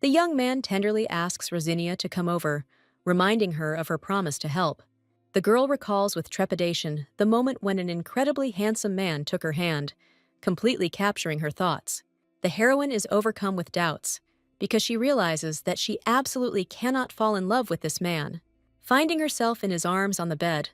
The young man tenderly asks Rosinia to come over, reminding her of her promise to help. The girl recalls with trepidation the moment when an incredibly handsome man took her hand, completely capturing her thoughts. The heroine is overcome with doubts, because she realizes that she absolutely cannot fall in love with this man. Finding herself in his arms on the bed,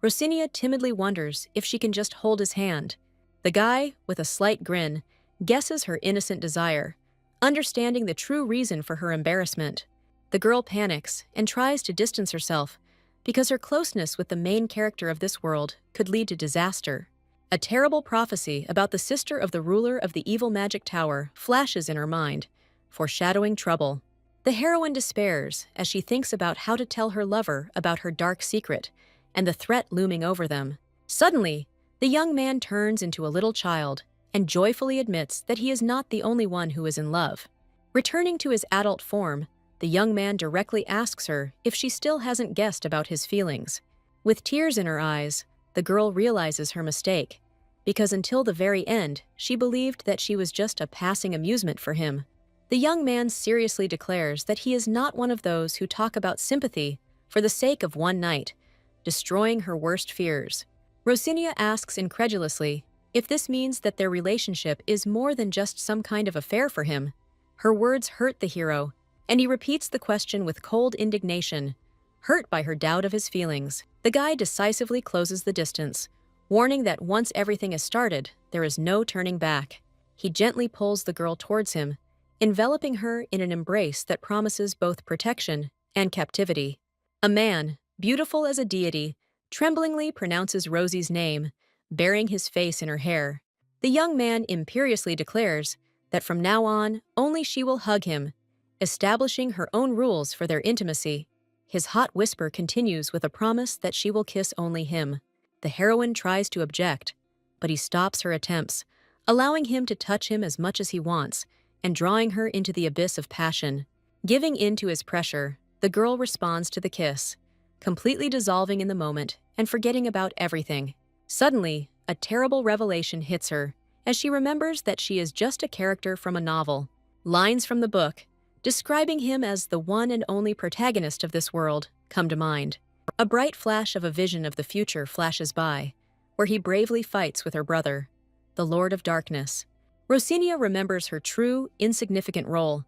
Rosinia timidly wonders if she can just hold his hand. The guy, with a slight grin, guesses her innocent desire, understanding the true reason for her embarrassment. The girl panics and tries to distance herself because her closeness with the main character of this world could lead to disaster. A terrible prophecy about the sister of the ruler of the evil magic tower flashes in her mind, foreshadowing trouble. The heroine despairs as she thinks about how to tell her lover about her dark secret and the threat looming over them. Suddenly, the young man turns into a little child and joyfully admits that he is not the only one who is in love. Returning to his adult form, the young man directly asks her if she still hasn't guessed about his feelings. With tears in her eyes, the girl realizes her mistake, because until the very end, she believed that she was just a passing amusement for him. The young man seriously declares that he is not one of those who talk about sympathy for the sake of one night, destroying her worst fears. Rosinia asks incredulously if this means that their relationship is more than just some kind of affair for him. Her words hurt the hero, and he repeats the question with cold indignation, hurt by her doubt of his feelings. The guy decisively closes the distance, warning that once everything is started, there is no turning back. He gently pulls the girl towards him, enveloping her in an embrace that promises both protection and captivity. A man, beautiful as a deity, tremblingly pronounces Rosie's name, burying his face in her hair. The young man imperiously declares that from now on, only she will hug him, establishing her own rules for their intimacy. His hot whisper continues with a promise that she will kiss only him. The heroine tries to object, but he stops her attempts, allowing him to touch him as much as he wants and drawing her into the abyss of passion. Giving in to his pressure, the girl responds to the kiss, completely dissolving in the moment and forgetting about everything. Suddenly, a terrible revelation hits her as she remembers that she is just a character from a novel. Lines from the book, describing him as the one and only protagonist of this world, come to mind. A bright flash of a vision of the future flashes by, where he bravely fights with her brother, the Lord of Darkness. Rosinia remembers her true, insignificant role.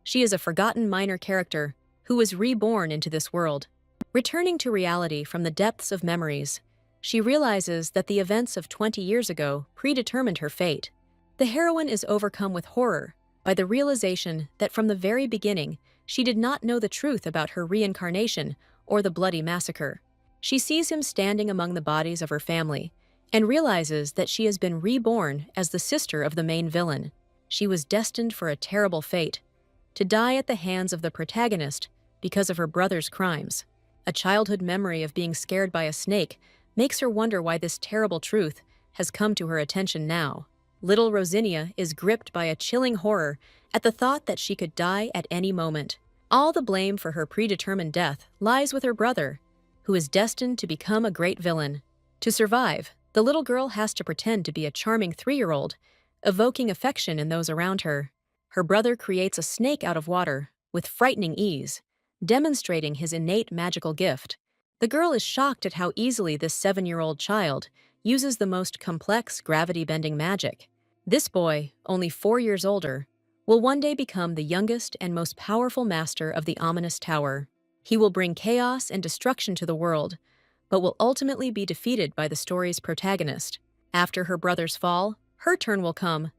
She is a forgotten minor character who was reborn into this world. Returning to reality from the depths of memories, she realizes that the events of 20 years ago predetermined her fate. The heroine is overcome with horror by the realization that from the very beginning, she did not know the truth about her reincarnation or the bloody massacre. She sees him standing among the bodies of her family and realizes that she has been reborn as the sister of the main villain. She was destined for a terrible fate, to die at the hands of the protagonist because of her brother's crimes. A childhood memory of being scared by a snake makes her wonder why this terrible truth has come to her attention now. Little Rosinia is gripped by a chilling horror at the thought that she could die at any moment. All the blame for her predetermined death lies with her brother, who is destined to become a great villain. To survive, the little girl has to pretend to be a charming 3-year-old, evoking affection in those around her. Her brother creates a snake out of water with frightening ease, demonstrating his innate magical gift. The girl is shocked at how easily this 7-year-old child uses the most complex gravity-bending magic. This boy, only 4 years older, will one day become the youngest and most powerful master of the ominous tower. He will bring chaos and destruction to the world, but will ultimately be defeated by the story's protagonist. After her brother's fall, her turn will come,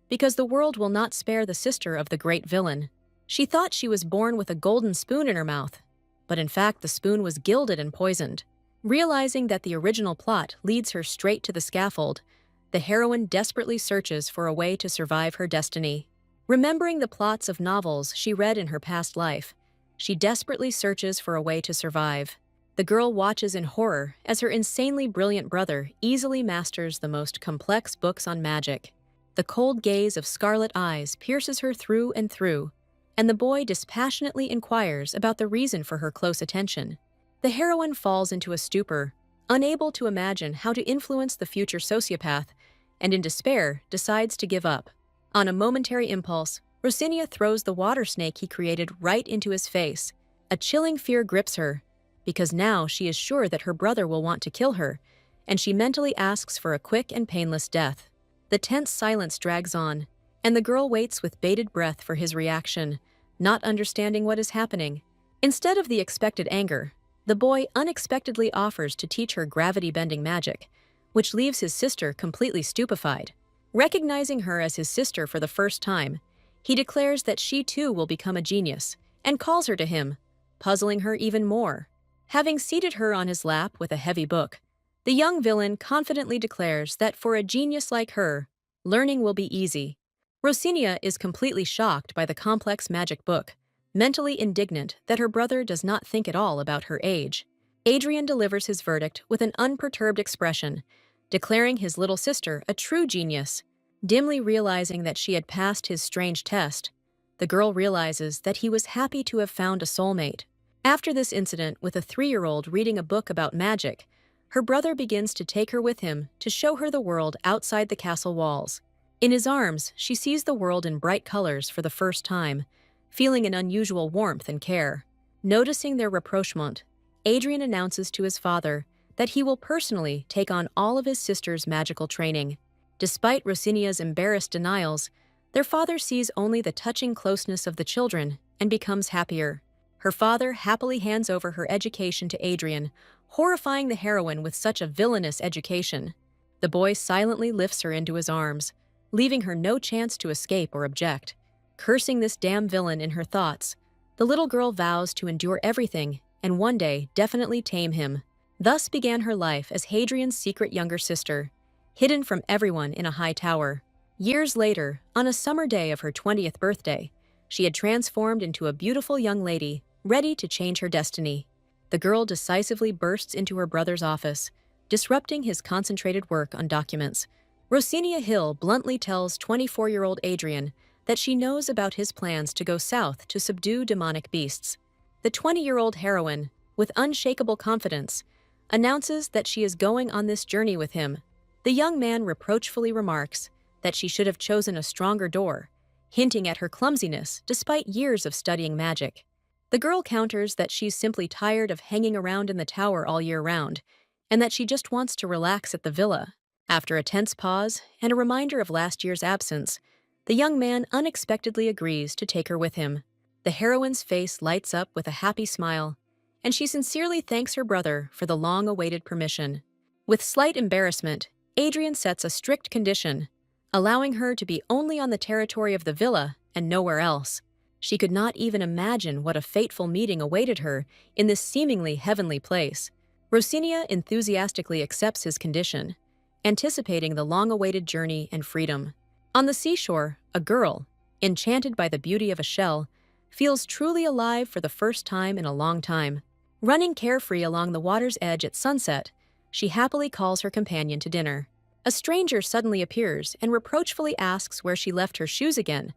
because the world will not spare the sister of the great villain. She thought she was born with a golden spoon in her mouth, but in fact the spoon was gilded and poisoned. Realizing that the original plot leads her straight to the scaffold, the heroine desperately searches for a way to survive her destiny. Remembering the plots of novels she read in her past life, she desperately searches for a way to survive. The girl watches in horror as her insanely brilliant brother easily masters the most complex books on magic. The cold gaze of scarlet eyes pierces her through and through, and the boy dispassionately inquires about the reason for her close attention. The heroine falls into a stupor, unable to imagine how to influence the future sociopath, and in despair decides to give up. On a momentary impulse, Rosinia throws the water snake he created right into his face. A chilling fear grips her, because now she is sure that her brother will want to kill her, and she mentally asks for a quick and painless death. The tense silence drags on, and the girl waits with bated breath for his reaction, not understanding what is happening. Instead of the expected anger, the boy unexpectedly offers to teach her gravity-bending magic, which leaves his sister completely stupefied. Recognizing her as his sister for the first time, he declares that she too will become a genius, and calls her to him, puzzling her even more. Having seated her on his lap with a heavy book, the young villain confidently declares that for a genius like her, learning will be easy. Rosinia is completely shocked by the complex magic book, mentally indignant that her brother does not think at all about her age. Adrian delivers his verdict with an unperturbed expression, declaring his little sister a true genius. Dimly realizing that she had passed his strange test, the girl realizes that he was happy to have found a soulmate. After this incident with a 3-year-old reading a book about magic, her brother begins to take her with him to show her the world outside the castle walls. In his arms, she sees the world in bright colors for the first time, feeling an unusual warmth and care. Noticing their rapprochement, Adrian announces to his father that he will personally take on all of his sister's magical training. Despite Rosinia's embarrassed denials, their father sees only the touching closeness of the children and becomes happier. Her father happily hands over her education to Adrian, horrifying the heroine with such a villainous education. The boy silently lifts her into his arms, leaving her no chance to escape or object. Cursing this damn villain in her thoughts, the little girl vows to endure everything and one day definitely tame him. Thus began her life as Hadrian's secret younger sister, hidden from everyone in a high tower. Years later, on a summer day of her 20th birthday, she had transformed into a beautiful young lady, ready to change her destiny. The girl decisively bursts into her brother's office, disrupting his concentrated work on documents. Rosinia Hill bluntly tells 24-year-old Adrian that she knows about his plans to go south to subdue demonic beasts. The 20-year-old heroine, with unshakable confidence, announces that she is going on this journey with him. The young man reproachfully remarks that she should have chosen a stronger door, hinting at her clumsiness despite years of studying magic. The girl counters that she's simply tired of hanging around in the tower all year round, and that she just wants to relax at the villa. After a tense pause and a reminder of last year's absence, the young man unexpectedly agrees to take her with him. The heroine's face lights up with a happy smile, and she sincerely thanks her brother for the long-awaited permission. With slight embarrassment, Adrian sets a strict condition, allowing her to be only on the territory of the villa and nowhere else. She could not even imagine what a fateful meeting awaited her in this seemingly heavenly place. Rosinia enthusiastically accepts his condition, anticipating the long-awaited journey and freedom. On the seashore, a girl, enchanted by the beauty of a shell, feels truly alive for the first time in a long time. Running carefree along the water's edge at sunset, she happily calls her companion to dinner. A stranger suddenly appears and reproachfully asks where she left her shoes again,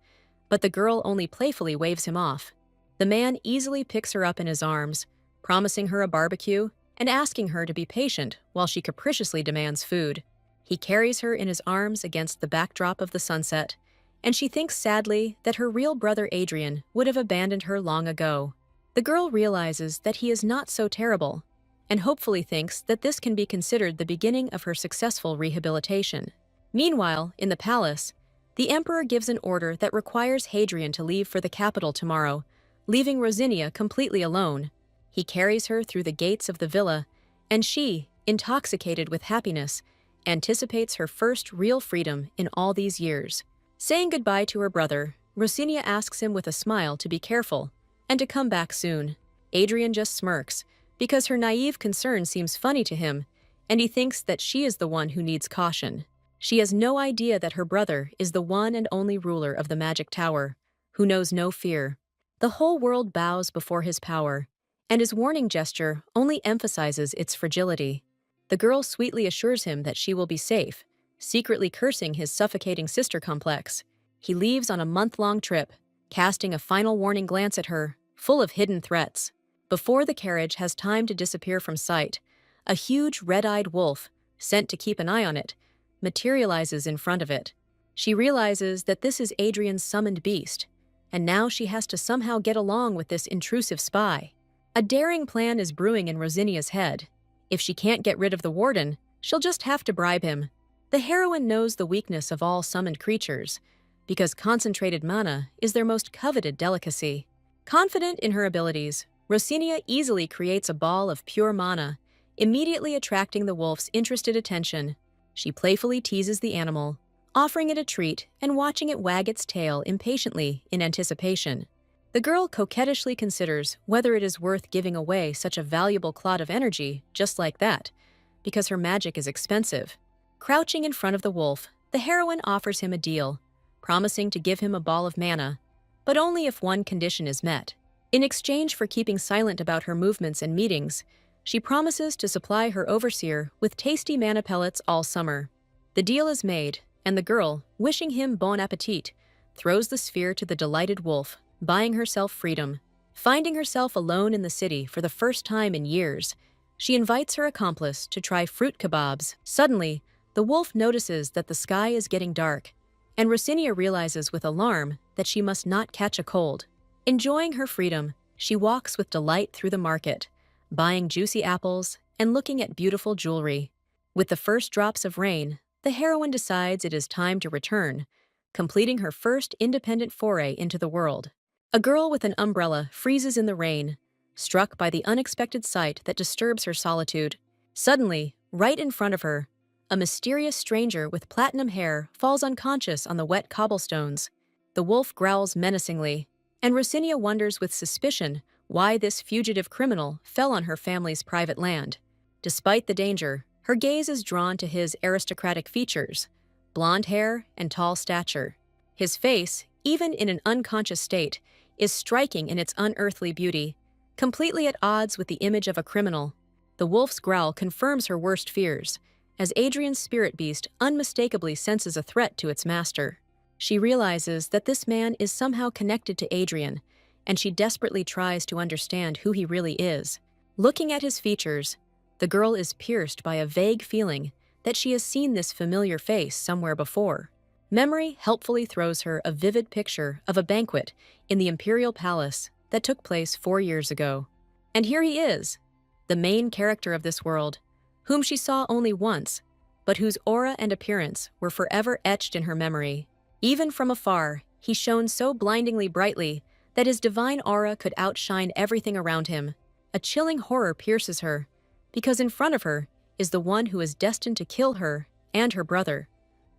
but the girl only playfully waves him off. The man easily picks her up in his arms, promising her a barbecue and asking her to be patient while she capriciously demands food. He carries her in his arms against the backdrop of the sunset, and she thinks sadly that her real brother Adrian would have abandoned her long ago. The girl realizes that he is not so terrible, and hopefully thinks that this can be considered the beginning of her successful rehabilitation. Meanwhile, in the palace, the emperor gives an order that requires Hadrian to leave for the capital tomorrow, leaving Rosinia completely alone. He carries her through the gates of the villa, and she, intoxicated with happiness, anticipates her first real freedom in all these years. Saying goodbye to her brother, Rosinia asks him with a smile to be careful and to come back soon. Adrian just smirks, because her naive concern seems funny to him, and he thinks that she is the one who needs caution. She has no idea that her brother is the one and only ruler of the magic tower, who knows no fear. The whole world bows before his power, and his warning gesture only emphasizes its fragility. The girl sweetly assures him that she will be safe, secretly cursing his suffocating sister complex. He leaves on a month-long trip, casting a final warning glance at her, full of hidden threats. Before the carriage has time to disappear from sight, a huge red-eyed wolf, sent to keep an eye on it, materializes in front of it. She realizes that this is Adrian's summoned beast, and now she has to somehow get along with this intrusive spy. A daring plan is brewing in Rosinia's head. If she can't get rid of the warden, she'll just have to bribe him. The heroine knows the weakness of all summoned creatures, because concentrated mana is their most coveted delicacy. Confident in her abilities, Rosinia easily creates a ball of pure mana, immediately attracting the wolf's interested attention. She playfully teases the animal, offering it a treat and watching it wag its tail impatiently in anticipation. The girl coquettishly considers whether it is worth giving away such a valuable clot of energy just like that, because her magic is expensive. Crouching in front of the wolf, the heroine offers him a deal, promising to give him a ball of mana, but only if one condition is met. In exchange for keeping silent about her movements and meetings, she promises to supply her overseer with tasty mana pellets all summer. The deal is made, and the girl, wishing him bon appetit, throws the sphere to the delighted wolf, buying herself freedom. Finding herself alone in the city for the first time in years, she invites her accomplice to try fruit kebabs. Suddenly, the wolf notices that the sky is getting dark, and Rosinia realizes with alarm that she must not catch a cold. Enjoying her freedom, she walks with delight through the market, buying juicy apples and looking at beautiful jewelry. With the first drops of rain, the heroine decides it is time to return, completing her first independent foray into the world. A girl with an umbrella freezes in the rain, struck by the unexpected sight that disturbs her solitude. Suddenly, right in front of her, a mysterious stranger with platinum hair falls unconscious on the wet cobblestones. The wolf growls menacingly, and Rosinia wonders with suspicion why this fugitive criminal fell on her family's private land. Despite the danger, her gaze is drawn to his aristocratic features, blonde hair and tall stature. His face, even in an unconscious state, is striking in its unearthly beauty, completely at odds with the image of a criminal. The wolf's growl confirms her worst fears, as Adrian's spirit beast unmistakably senses a threat to its master. She realizes that this man is somehow connected to Adrian, and she desperately tries to understand who he really is. Looking at his features, the girl is pierced by a vague feeling that she has seen this familiar face somewhere before. Memory helpfully throws her a vivid picture of a banquet in the Imperial Palace that took place 4 years ago. And here he is, the main character of this world, whom she saw only once, but whose aura and appearance were forever etched in her memory. Even from afar, he shone so blindingly brightly that his divine aura could outshine everything around him. A chilling horror pierces her, because in front of her is the one who is destined to kill her and her brother,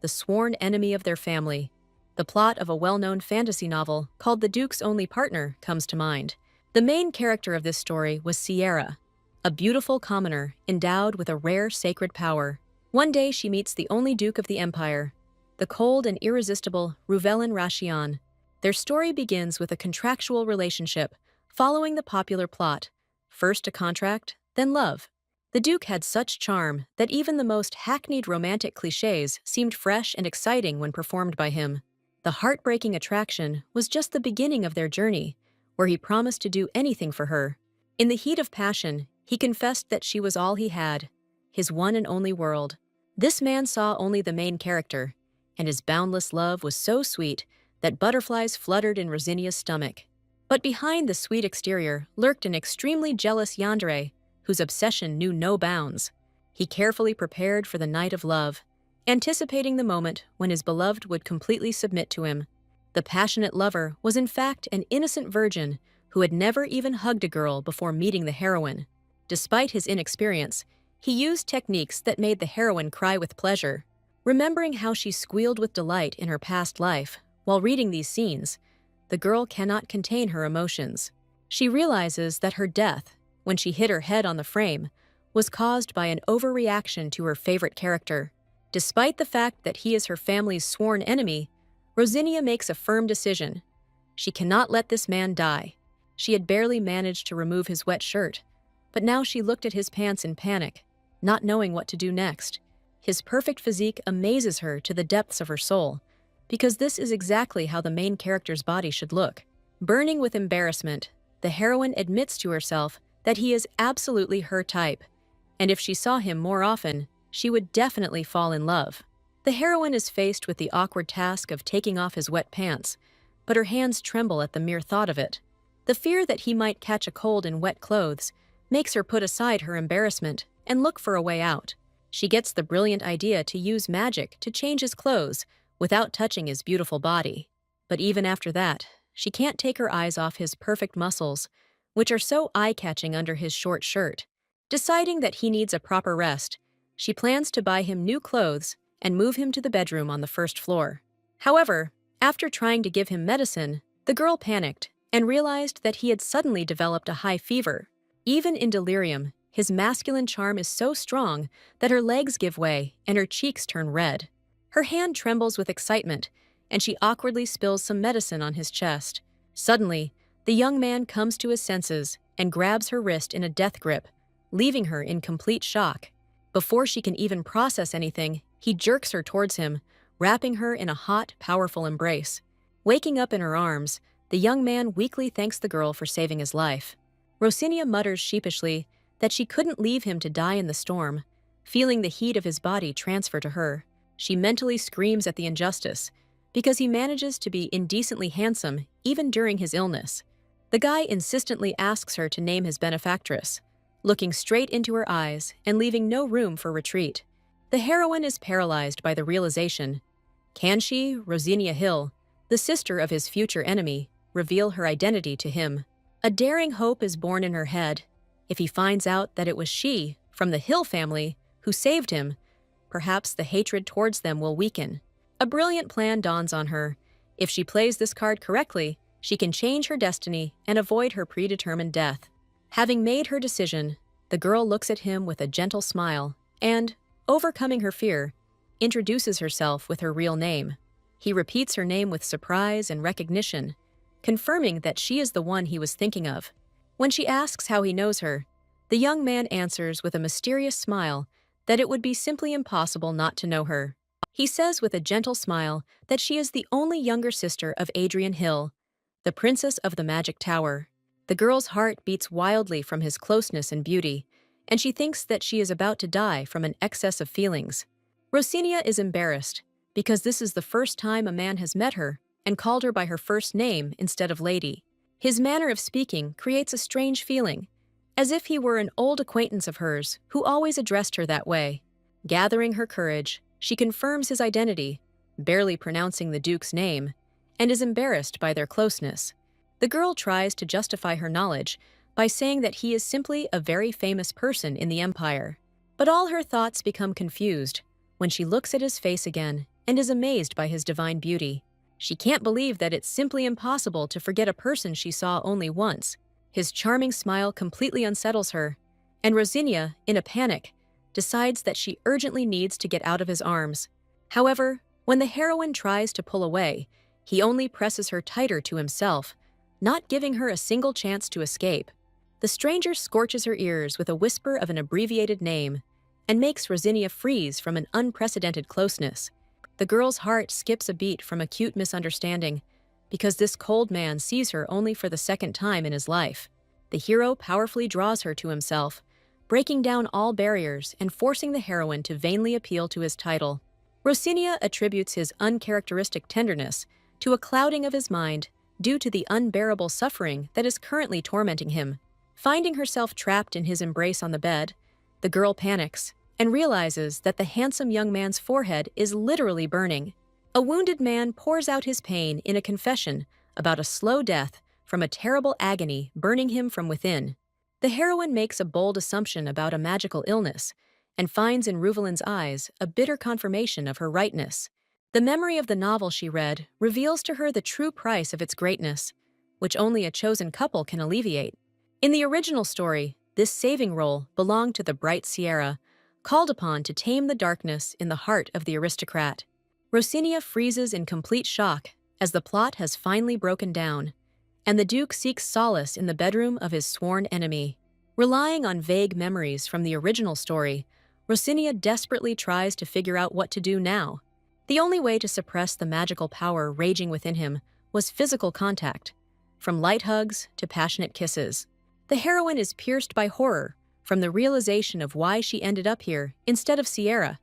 the sworn enemy of their family. The plot of a well-known fantasy novel called The Duke's Only Partner comes to mind. The main character of this story was Sierra, a beautiful commoner endowed with a rare sacred power. One day she meets the only Duke of the Empire, the cold and irresistible Ruvelin Rashian. Their story begins with a contractual relationship, following the popular plot, first a contract, then love. The Duke had such charm that even the most hackneyed romantic clichés seemed fresh and exciting when performed by him. The heartbreaking attraction was just the beginning of their journey, where he promised to do anything for her. In the heat of passion, he confessed that she was all he had, his one and only world. This man saw only the main character, and his boundless love was so sweet that butterflies fluttered in Rosinia's stomach. But behind the sweet exterior lurked an extremely jealous yandere, whose obsession knew no bounds. He carefully prepared for the night of love, anticipating the moment when his beloved would completely submit to him. The passionate lover was in fact an innocent virgin who had never even hugged a girl before meeting the heroine. Despite his inexperience, he used techniques that made the heroine cry with pleasure. Remembering how she squealed with delight in her past life, while reading these scenes, the girl cannot contain her emotions. She realizes that her death, when she hit her head on the frame, was caused by an overreaction to her favorite character. Despite the fact that he is her family's sworn enemy, Rosinia makes a firm decision. She cannot let this man die. She had barely managed to remove his wet shirt, but now she looked at his pants in panic, not knowing what to do next. His perfect physique amazes her to the depths of her soul, because this is exactly how the main character's body should look. Burning with embarrassment, the heroine admits to herself that he is absolutely her type, and if she saw him more often, she would definitely fall in love. The heroine is faced with the awkward task of taking off his wet pants, but her hands tremble at the mere thought of it. The fear that he might catch a cold in wet clothes makes her put aside her embarrassment and look for a way out. She gets the brilliant idea to use magic to change his clothes without touching his beautiful body. But even after that, she can't take her eyes off his perfect muscles, which are so eye-catching under his short shirt. Deciding that he needs a proper rest, she plans to buy him new clothes and move him to the bedroom on the first floor. However, after trying to give him medicine, the girl panicked and realized that he had suddenly developed a high fever. Even in delirium, his masculine charm is so strong that her legs give way and her cheeks turn red. Her hand trembles with excitement, and she awkwardly spills some medicine on his chest. Suddenly, the young man comes to his senses and grabs her wrist in a death grip, leaving her in complete shock. Before she can even process anything, he jerks her towards him, wrapping her in a hot, powerful embrace. Waking up in her arms, the young man weakly thanks the girl for saving his life. Rosinia mutters sheepishly that she couldn't leave him to die in the storm. Feeling the heat of his body transfer to her, she mentally screams at the injustice, because he manages to be indecently handsome even during his illness. The guy insistently asks her to name his benefactress, looking straight into her eyes and leaving no room for retreat. The heroine is paralyzed by the realization. Can she, Rosinia Hill, the sister of his future enemy, reveal her identity to him? A daring hope is born in her head. If he finds out that it was she, from the Hill family, who saved him, perhaps the hatred towards them will weaken. A brilliant plan dawns on her. If she plays this card correctly, she can change her destiny and avoid her predetermined death. Having made her decision, the girl looks at him with a gentle smile and, overcoming her fear, introduces herself with her real name. He repeats her name with surprise and recognition, confirming that she is the one he was thinking of. When she asks how he knows her, the young man answers with a mysterious smile that it would be simply impossible not to know her. He says with a gentle smile that she is the only younger sister of Adrian Hill, the princess of the Magic Tower. The girl's heart beats wildly from his closeness and beauty, and she thinks that she is about to die from an excess of feelings. Rosinia is embarrassed, because this is the first time a man has met her and called her by her first name instead of lady. His manner of speaking creates a strange feeling, as if he were an old acquaintance of hers who always addressed her that way. Gathering her courage, she confirms his identity, barely pronouncing the Duke's name, and is embarrassed by their closeness. The girl tries to justify her knowledge by saying that he is simply a very famous person in the Empire. But all her thoughts become confused when she looks at his face again and is amazed by his divine beauty. She can't believe that it's simply impossible to forget a person she saw only once. His charming smile completely unsettles her, and Rosinia, in a panic, decides that she urgently needs to get out of his arms. However, when the heroine tries to pull away, he only presses her tighter to himself, not giving her a single chance to escape. The stranger scorches her ears with a whisper of an abbreviated name and makes Rosinia freeze from an unprecedented closeness. The girl's heart skips a beat from acute misunderstanding, because this cold man sees her only for the second time in his life. The hero powerfully draws her to himself, breaking down all barriers and forcing the heroine to vainly appeal to his title. Rosinia attributes his uncharacteristic tenderness to a clouding of his mind due to the unbearable suffering that is currently tormenting him. Finding herself trapped in his embrace on the bed, the girl panics and realizes that the handsome young man's forehead is literally burning. A wounded man pours out his pain in a confession about a slow death from a terrible agony burning him from within. The heroine makes a bold assumption about a magical illness and finds in Ruvelin's eyes a bitter confirmation of her rightness. The memory of the novel she read reveals to her the true price of its greatness, which only a chosen couple can alleviate. In the original story, this saving role belonged to the bright Sierra, called upon to tame the darkness in the heart of the aristocrat. Rosinia freezes in complete shock as the plot has finally broken down, and the Duke seeks solace in the bedroom of his sworn enemy. Relying on vague memories from the original story, Rosinia desperately tries to figure out what to do now. The only way to suppress the magical power raging within him was physical contact, from light hugs to passionate kisses. The heroine is pierced by horror from the realization of why she ended up here instead of Sierra,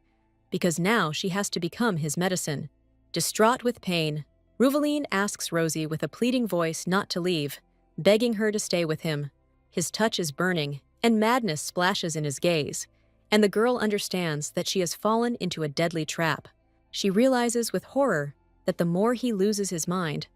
because now she has to become his medicine. Distraught with pain, Ruvaline asks Rosie with a pleading voice not to leave, begging her to stay with him. His touch is burning, and madness splashes in his gaze, and the girl understands that she has fallen into a deadly trap. She realizes with horror that the more he loses his mind,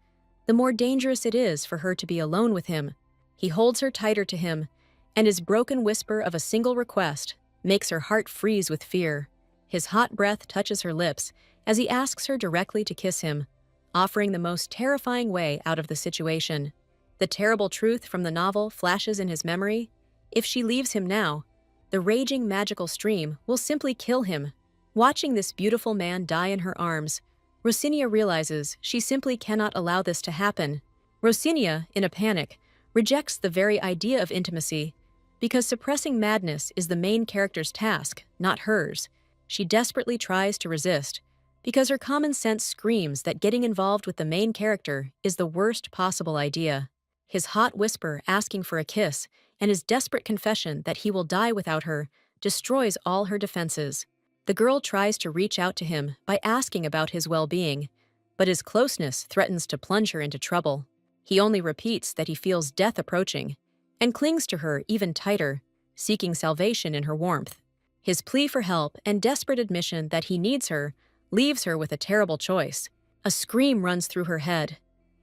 the more dangerous it is for her to be alone with him. He holds her tighter to him, and his broken whisper of a single request makes her heart freeze with fear. His hot breath touches her lips as he asks her directly to kiss him, offering the most terrifying way out of the situation. The terrible truth from the novel flashes in his memory. If she leaves him now, the raging magical stream will simply kill him. Watching this beautiful man die in her arms, Rosinia realizes she simply cannot allow this to happen. Rosinia, in a panic, rejects the very idea of intimacy because suppressing madness is the main character's task, not hers. She desperately tries to resist because her common sense screams that getting involved with the main character is the worst possible idea. His hot whisper asking for a kiss and his desperate confession that he will die without her destroys all her defenses. The girl tries to reach out to him by asking about his well-being, but his closeness threatens to plunge her into trouble. He only repeats that he feels death approaching and clings to her even tighter, seeking salvation in her warmth. His plea for help and desperate admission that he needs her leaves her with a terrible choice. A scream runs through her head.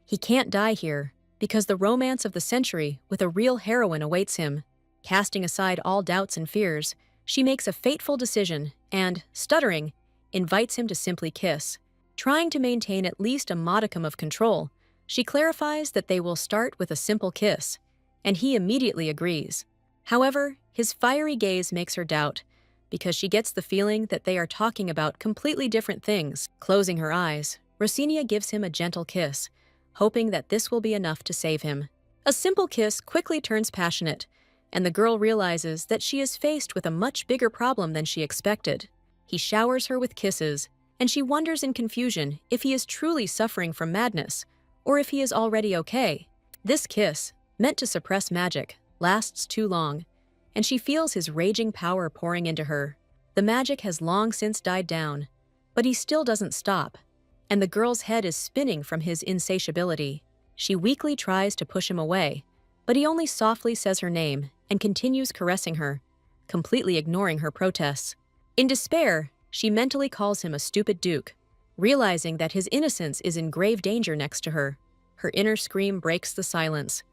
He can't die here, because the romance of the century with a real heroine awaits him. Casting aside all doubts and fears, she makes a fateful decision and, stuttering, invites him to simply kiss. Trying to maintain at least a modicum of control, she clarifies that they will start with a simple kiss, and he immediately agrees. However, his fiery gaze makes her doubt, because she gets the feeling that they are talking about completely different things. Closing her eyes, Rosinia gives him a gentle kiss, hoping that this will be enough to save him. A simple kiss quickly turns passionate, and the girl realizes that she is faced with a much bigger problem than she expected. He showers her with kisses, and she wonders in confusion if he is truly suffering from madness, or if he is already okay. This kiss, meant to suppress magic, lasts too long, and she feels his raging power pouring into her. The magic has long since died down, but he still doesn't stop, and the girl's head is spinning from his insatiability. She weakly tries to push him away, but he only softly says her name and continues caressing her, completely ignoring her protests. In despair, she mentally calls him a stupid duke, realizing that his innocence is in grave danger next to her. Her inner scream breaks the silence.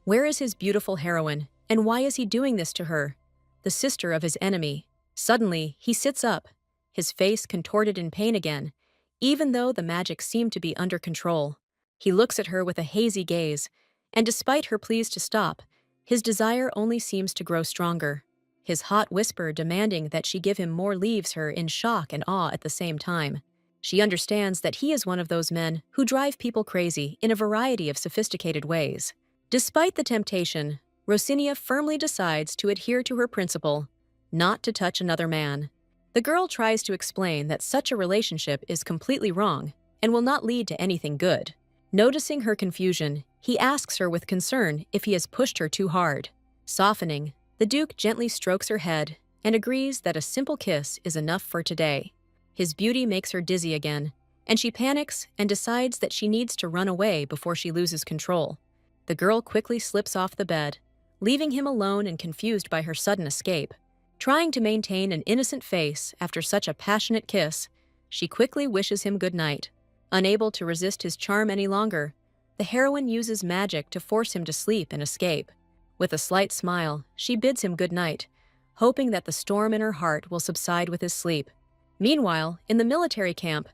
Where is his beautiful heroine, and why is he doing this to her, the sister of his enemy? Suddenly, he sits up, his face contorted in pain again, even though the magic seemed to be under control. He looks at her with a hazy gaze, and despite her pleas to stop, his desire only seems to grow stronger. His hot whisper demanding that she give him more leaves her in shock and awe at the same time. She understands that he is one of those men who drive people crazy in a variety of sophisticated ways. Despite the temptation, Rosinia firmly decides to adhere to her principle, not to touch another man. The girl tries to explain that such a relationship is completely wrong and will not lead to anything good. Noticing her confusion, he asks her with concern if he has pushed her too hard. Softening, the Duke gently strokes her head and agrees that a simple kiss is enough for today. His beauty makes her dizzy again, and she panics and decides that she needs to run away before she loses control. The girl quickly slips off the bed, leaving him alone and confused by her sudden escape. Trying to maintain an innocent face after such a passionate kiss, she quickly wishes him good night. Unable to resist his charm any longer, the heroine uses magic to force him to sleep and escape. With a slight smile, she bids him good night, hoping that the storm in her heart will subside with his sleep. Meanwhile, in the military camp,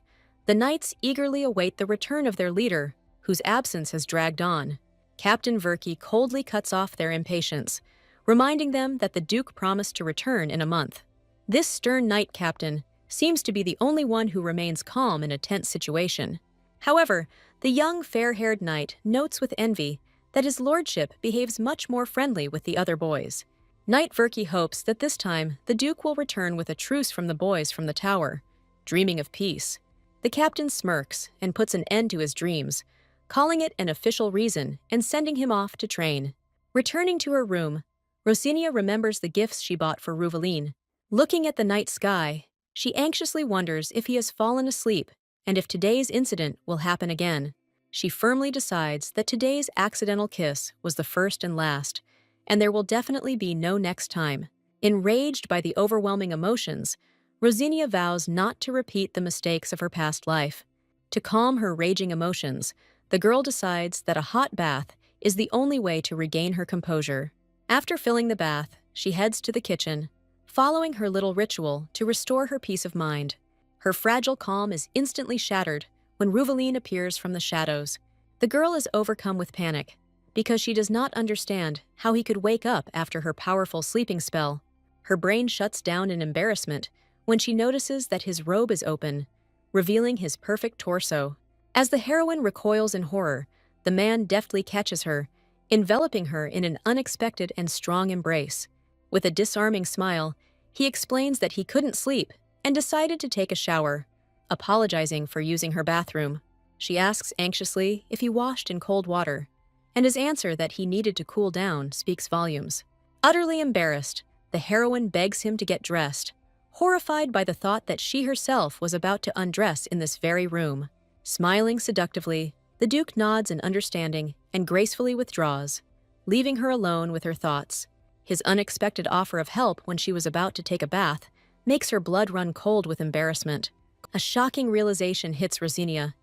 the knights eagerly await the return of their leader, whose absence has dragged on. Captain Verkey coldly cuts off their impatience, reminding them that the Duke promised to return in a month. This stern knight captain seems to be the only one who remains calm in a tense situation. However, the young fair-haired knight notes with envy that his lordship behaves much more friendly with the other boys. Knight Verkey hopes that this time the Duke will return with a truce from the boys from the tower, dreaming of peace. The captain smirks and puts an end to his dreams, calling it an official reason and sending him off to train. Returning to her room, Rosinia remembers the gifts she bought for Ruvaline. Looking at the night sky, she anxiously wonders if he has fallen asleep and if today's incident will happen again. She firmly decides that today's accidental kiss was the first and last, and there will definitely be no next time. Enraged by the overwhelming emotions, Rosinia vows not to repeat the mistakes of her past life. To calm her raging emotions, the girl decides that a hot bath is the only way to regain her composure. After filling the bath, she heads to the kitchen, following her little ritual to restore her peace of mind. Her fragile calm is instantly shattered when Ruvaline appears from the shadows. The girl is overcome with panic because she does not understand how he could wake up after her powerful sleeping spell. Her brain shuts down in embarrassment when she notices that his robe is open, revealing his perfect torso. As the heroine recoils in horror, the man deftly catches her, enveloping her in an unexpected and strong embrace. With a disarming smile, he explains that he couldn't sleep and decided to take a shower, apologizing for using her bathroom. She asks anxiously if he washed in cold water, and his answer that he needed to cool down speaks volumes. Utterly embarrassed, the heroine begs him to get dressed, horrified by the thought that she herself was about to undress in this very room. Smiling seductively, the Duke nods in understanding and gracefully withdraws, leaving her alone with her thoughts. His unexpected offer of help when she was about to take a bath makes her blood run cold with embarrassment. A shocking realization hits Rosinia.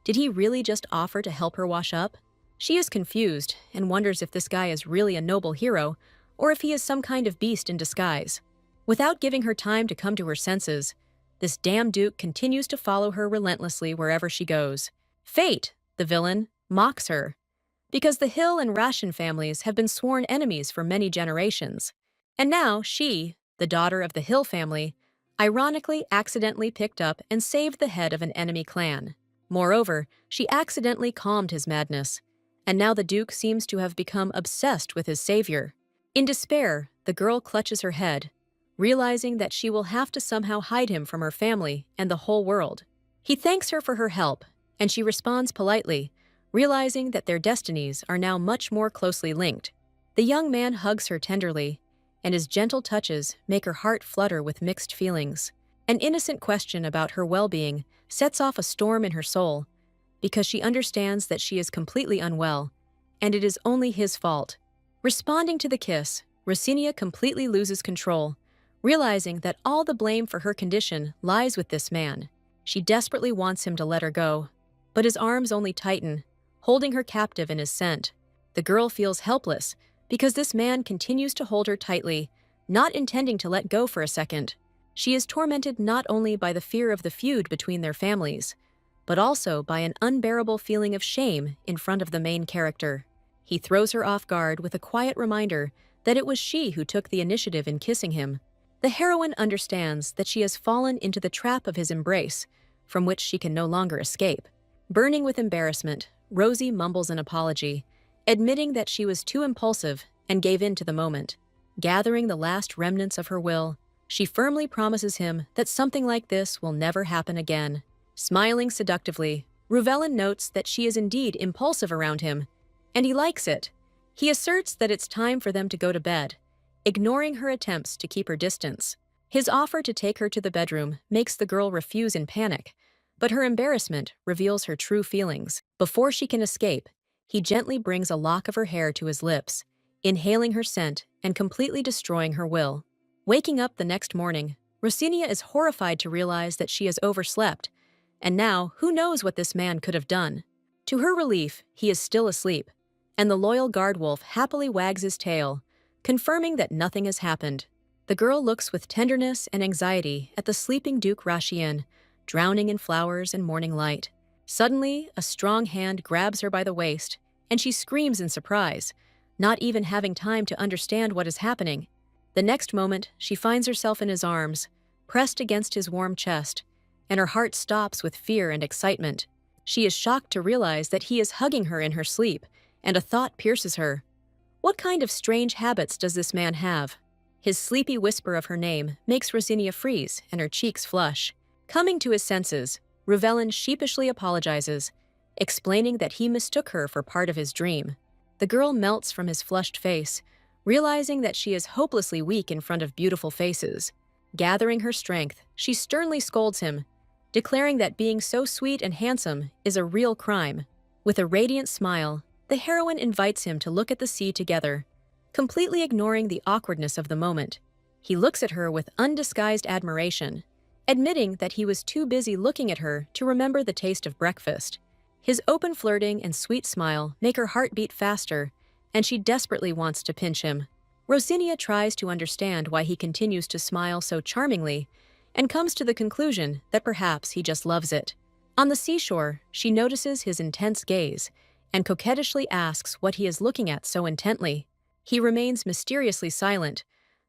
Did he really just offer to help her wash up? She is confused and wonders if this guy is really a noble hero or if he is some kind of beast in disguise. Without giving her time to come to her senses, this damn Duke continues to follow her relentlessly wherever she goes. Fate, the villain, mocks her, because the Hill and Ration families have been sworn enemies for many generations. And now she, the daughter of the Hill family, ironically accidentally picked up and saved the head of an enemy clan. Moreover, she accidentally calmed his madness, and now the Duke seems to have become obsessed with his savior. In despair, the girl clutches her head, realizing that she will have to somehow hide him from her family and the whole world. He thanks her for her help, and she responds politely, realizing that their destinies are now much more closely linked. The young man hugs her tenderly, and his gentle touches make her heart flutter with mixed feelings. An innocent question about her well-being sets off a storm in her soul, because she understands that she is completely unwell, and it is only his fault. Responding to the kiss, Rosinia completely loses control, realizing that all the blame for her condition lies with this man. She desperately wants him to let her go, but his arms only tighten, holding her captive in his scent. The girl feels helpless because this man continues to hold her tightly, not intending to let go for a second. She is tormented not only by the fear of the feud between their families, but also by an unbearable feeling of shame in front of the main character. He throws her off guard with a quiet reminder that it was she who took the initiative in kissing him. The heroine understands that she has fallen into the trap of his embrace, from which she can no longer escape. Burning with embarrassment, Rosie mumbles an apology, admitting that she was too impulsive and gave in to the moment. Gathering the last remnants of her will, she firmly promises him that something like this will never happen again. Smiling seductively, Ruvelin notes that she is indeed impulsive around him, and he likes it. He asserts that it's time for them to go to bed, ignoring her attempts to keep her distance. His offer to take her to the bedroom makes the girl refuse in panic, but her embarrassment reveals her true feelings. Before she can escape, he gently brings a lock of her hair to his lips, inhaling her scent and completely destroying her will. Waking up the next morning, Rosinia is horrified to realize that she has overslept, and now who knows what this man could have done. To her relief, he is still asleep, and the loyal guard wolf happily wags his tail, confirming that nothing has happened. The girl looks with tenderness and anxiety at the sleeping Duke Rashien, drowning in flowers and morning light. Suddenly, a strong hand grabs her by the waist, and she screams in surprise, not even having time to understand what is happening. The next moment, she finds herself in his arms, pressed against his warm chest, and her heart stops with fear and excitement. She is shocked to realize that he is hugging her in her sleep, and a thought pierces her. What kind of strange habits does this man have? His sleepy whisper of her name makes Rosinia freeze and her cheeks flush. Coming to his senses, Ruvelin sheepishly apologizes, explaining that he mistook her for part of his dream. The girl melts from his flushed face, realizing that she is hopelessly weak in front of beautiful faces. Gathering her strength, she sternly scolds him, declaring that being so sweet and handsome is a real crime. With a radiant smile, the heroine invites him to look at the sea together, completely ignoring the awkwardness of the moment. He looks at her with undisguised admiration, admitting that he was too busy looking at her to remember the taste of breakfast. His open flirting and sweet smile make her heart beat faster, and she desperately wants to pinch him. Rosinia tries to understand why he continues to smile so charmingly, and comes to the conclusion that perhaps he just loves it. On the seashore, she notices his intense gaze, and coquettishly asks what he is looking at so intently. He remains mysteriously silent,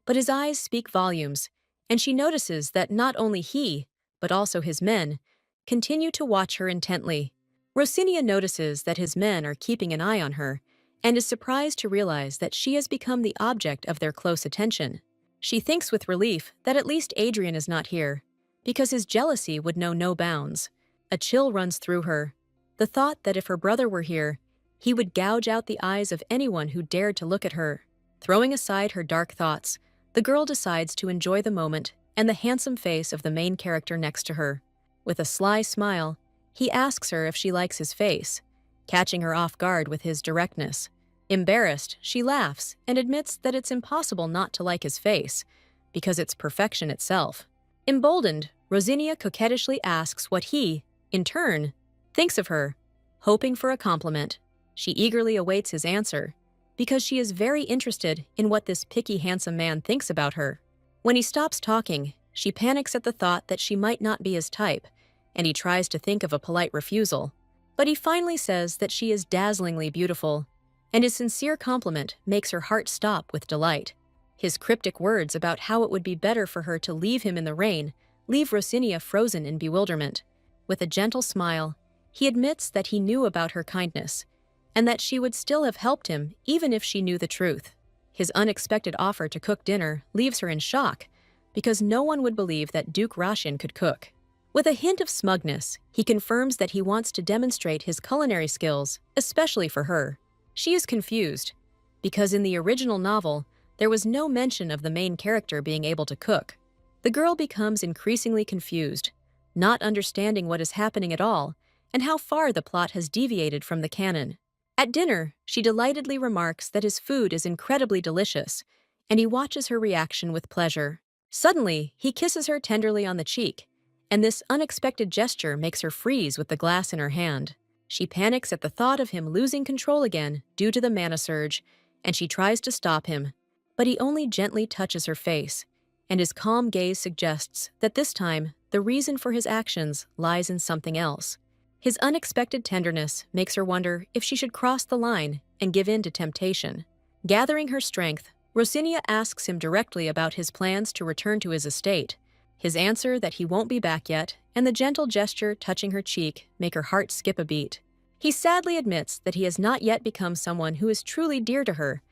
but his eyes speak volumes, and she notices that not only he, but also his men, continue to watch her intently. Rosinia notices that his men are keeping an eye on her, and is surprised to realize that she has become the object of their close attention. She thinks with relief that at least Adrian is not here, because his jealousy would know no bounds. A chill runs through her. The thought that if her brother were here, he would gouge out the eyes of anyone who dared to look at her. Throwing aside her dark thoughts, the girl decides to enjoy the moment and the handsome face of the main character next to her. With a sly smile, he asks her if she likes his face, catching her off guard with his directness. Embarrassed, she laughs and admits that it's impossible not to like his face, because it's perfection itself. Emboldened, Rosinia coquettishly asks what he, in turn, thinks of her. Hoping for a compliment, she eagerly awaits his answer, because she is very interested in what this picky handsome man thinks about her. When he stops talking, she panics at the thought that she might not be his type, and he tries to think of a polite refusal. But he finally says that she is dazzlingly beautiful, and his sincere compliment makes her heart stop with delight. His cryptic words about how it would be better for her to leave him in the rain leave Rosinia frozen in bewilderment. With a gentle smile, he admits that he knew about her kindness, and that she would still have helped him even if she knew the truth. His unexpected offer to cook dinner leaves her in shock, because no one would believe that Duke Rashin could cook. With a hint of smugness, he confirms that he wants to demonstrate his culinary skills, especially for her. She is confused, because in the original novel, there was no mention of the main character being able to cook. The girl becomes increasingly confused, not understanding what is happening at all, and how far the plot has deviated from the canon. At dinner, she delightedly remarks that his food is incredibly delicious, and he watches her reaction with pleasure. Suddenly, he kisses her tenderly on the cheek, and this unexpected gesture makes her freeze with the glass in her hand. She panics at the thought of him losing control again due to the mana surge, and she tries to stop him, but he only gently touches her face, and his calm gaze suggests that this time, the reason for his actions lies in something else. His unexpected tenderness makes her wonder if she should cross the line and give in to temptation. Gathering her strength, Rosinia asks him directly about his plans to return to his estate. His answer that he won't be back yet, and the gentle gesture touching her cheek make her heart skip a beat. He sadly admits that he has not yet become someone who is truly dear to her,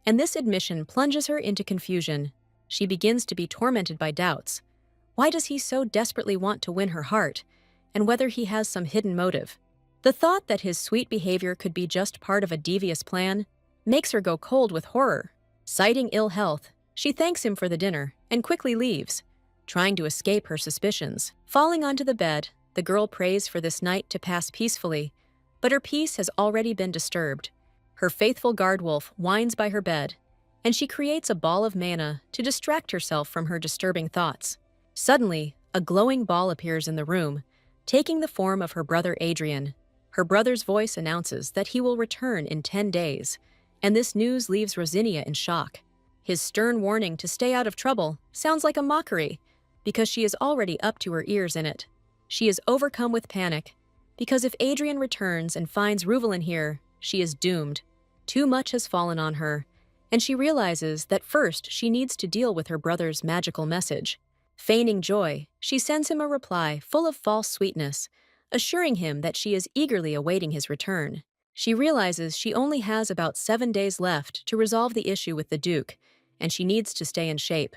and this admission plunges her into confusion. She begins to be tormented by doubts. Why does he so desperately want to win her heart, and whether he has some hidden motive? The thought that his sweet behavior could be just part of a devious plan makes her go cold with horror. Citing ill health, she thanks him for the dinner and quickly leaves, trying to escape her suspicions. Falling onto the bed, the girl prays for this night to pass peacefully, but her peace has already been disturbed. Her faithful guard wolf whines by her bed, and she creates a ball of mana to distract herself from her disturbing thoughts. Suddenly, a glowing ball appears in the room, taking the form of her brother Adrian. Her brother's voice announces that he will return in 10 days, and this news leaves Rosinia in shock. His stern warning to stay out of trouble sounds like a mockery, because she is already up to her ears in it. She is overcome with panic, because if Adrian returns and finds Ruvelin here, she is doomed. Too much has fallen on her, and she realizes that first she needs to deal with her brother's magical message. Feigning joy, she sends him a reply full of false sweetness, assuring him that she is eagerly awaiting his return. She realizes she only has about 7 days left to resolve the issue with the Duke, and she needs to stay in shape.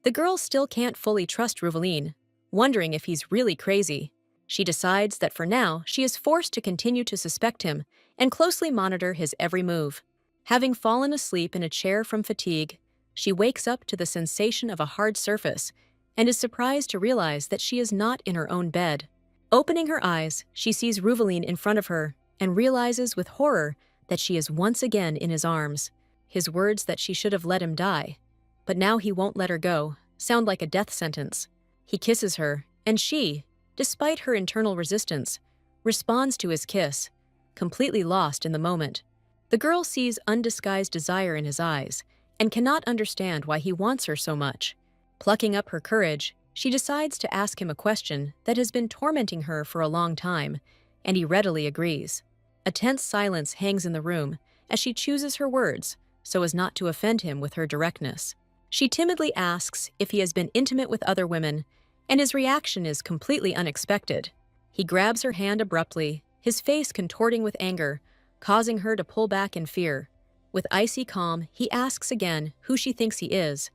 The girl still can't fully trust Ruvelin, wondering if he's really crazy. She decides that for now, she is forced to continue to suspect him and closely monitor his every move. Having fallen asleep in a chair from fatigue, she wakes up to the sensation of a hard surface and is surprised to realize that she is not in her own bed. Opening her eyes, she sees Ruvelin in front of her, and realizes with horror that she is once again in his arms. His words that she should have let him die, but now he won't let her go, sound like a death sentence. He kisses her, and she, despite her internal resistance, responds to his kiss, completely lost in the moment. The girl sees undisguised desire in his eyes and cannot understand why he wants her so much. Plucking up her courage, she decides to ask him a question that has been tormenting her for a long time, and he readily agrees. A tense silence hangs in the room as she chooses her words so as not to offend him with her directness. She timidly asks if he has been intimate with other women, and his reaction is completely unexpected. He grabs her hand abruptly, his face contorting with anger, causing her to pull back in fear. With icy calm, he asks again who she thinks he is,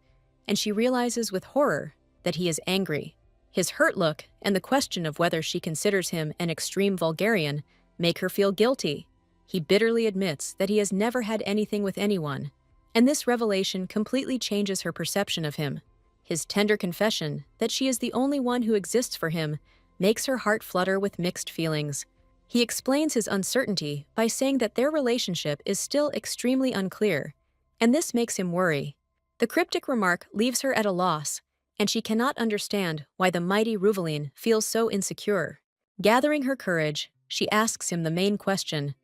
and she realizes with horror that he is angry. His hurt look and the question of whether she considers him an extreme vulgarian make her feel guilty. He bitterly admits that he has never had anything with anyone, and this revelation completely changes her perception of him. His tender confession that she is the only one who exists for him makes her heart flutter with mixed feelings. He explains his uncertainty by saying that their relationship is still extremely unclear, and this makes him worry. The cryptic remark leaves her at a loss, and she cannot understand why the mighty Ruveline feels so insecure. Gathering her courage, she asks him the main question: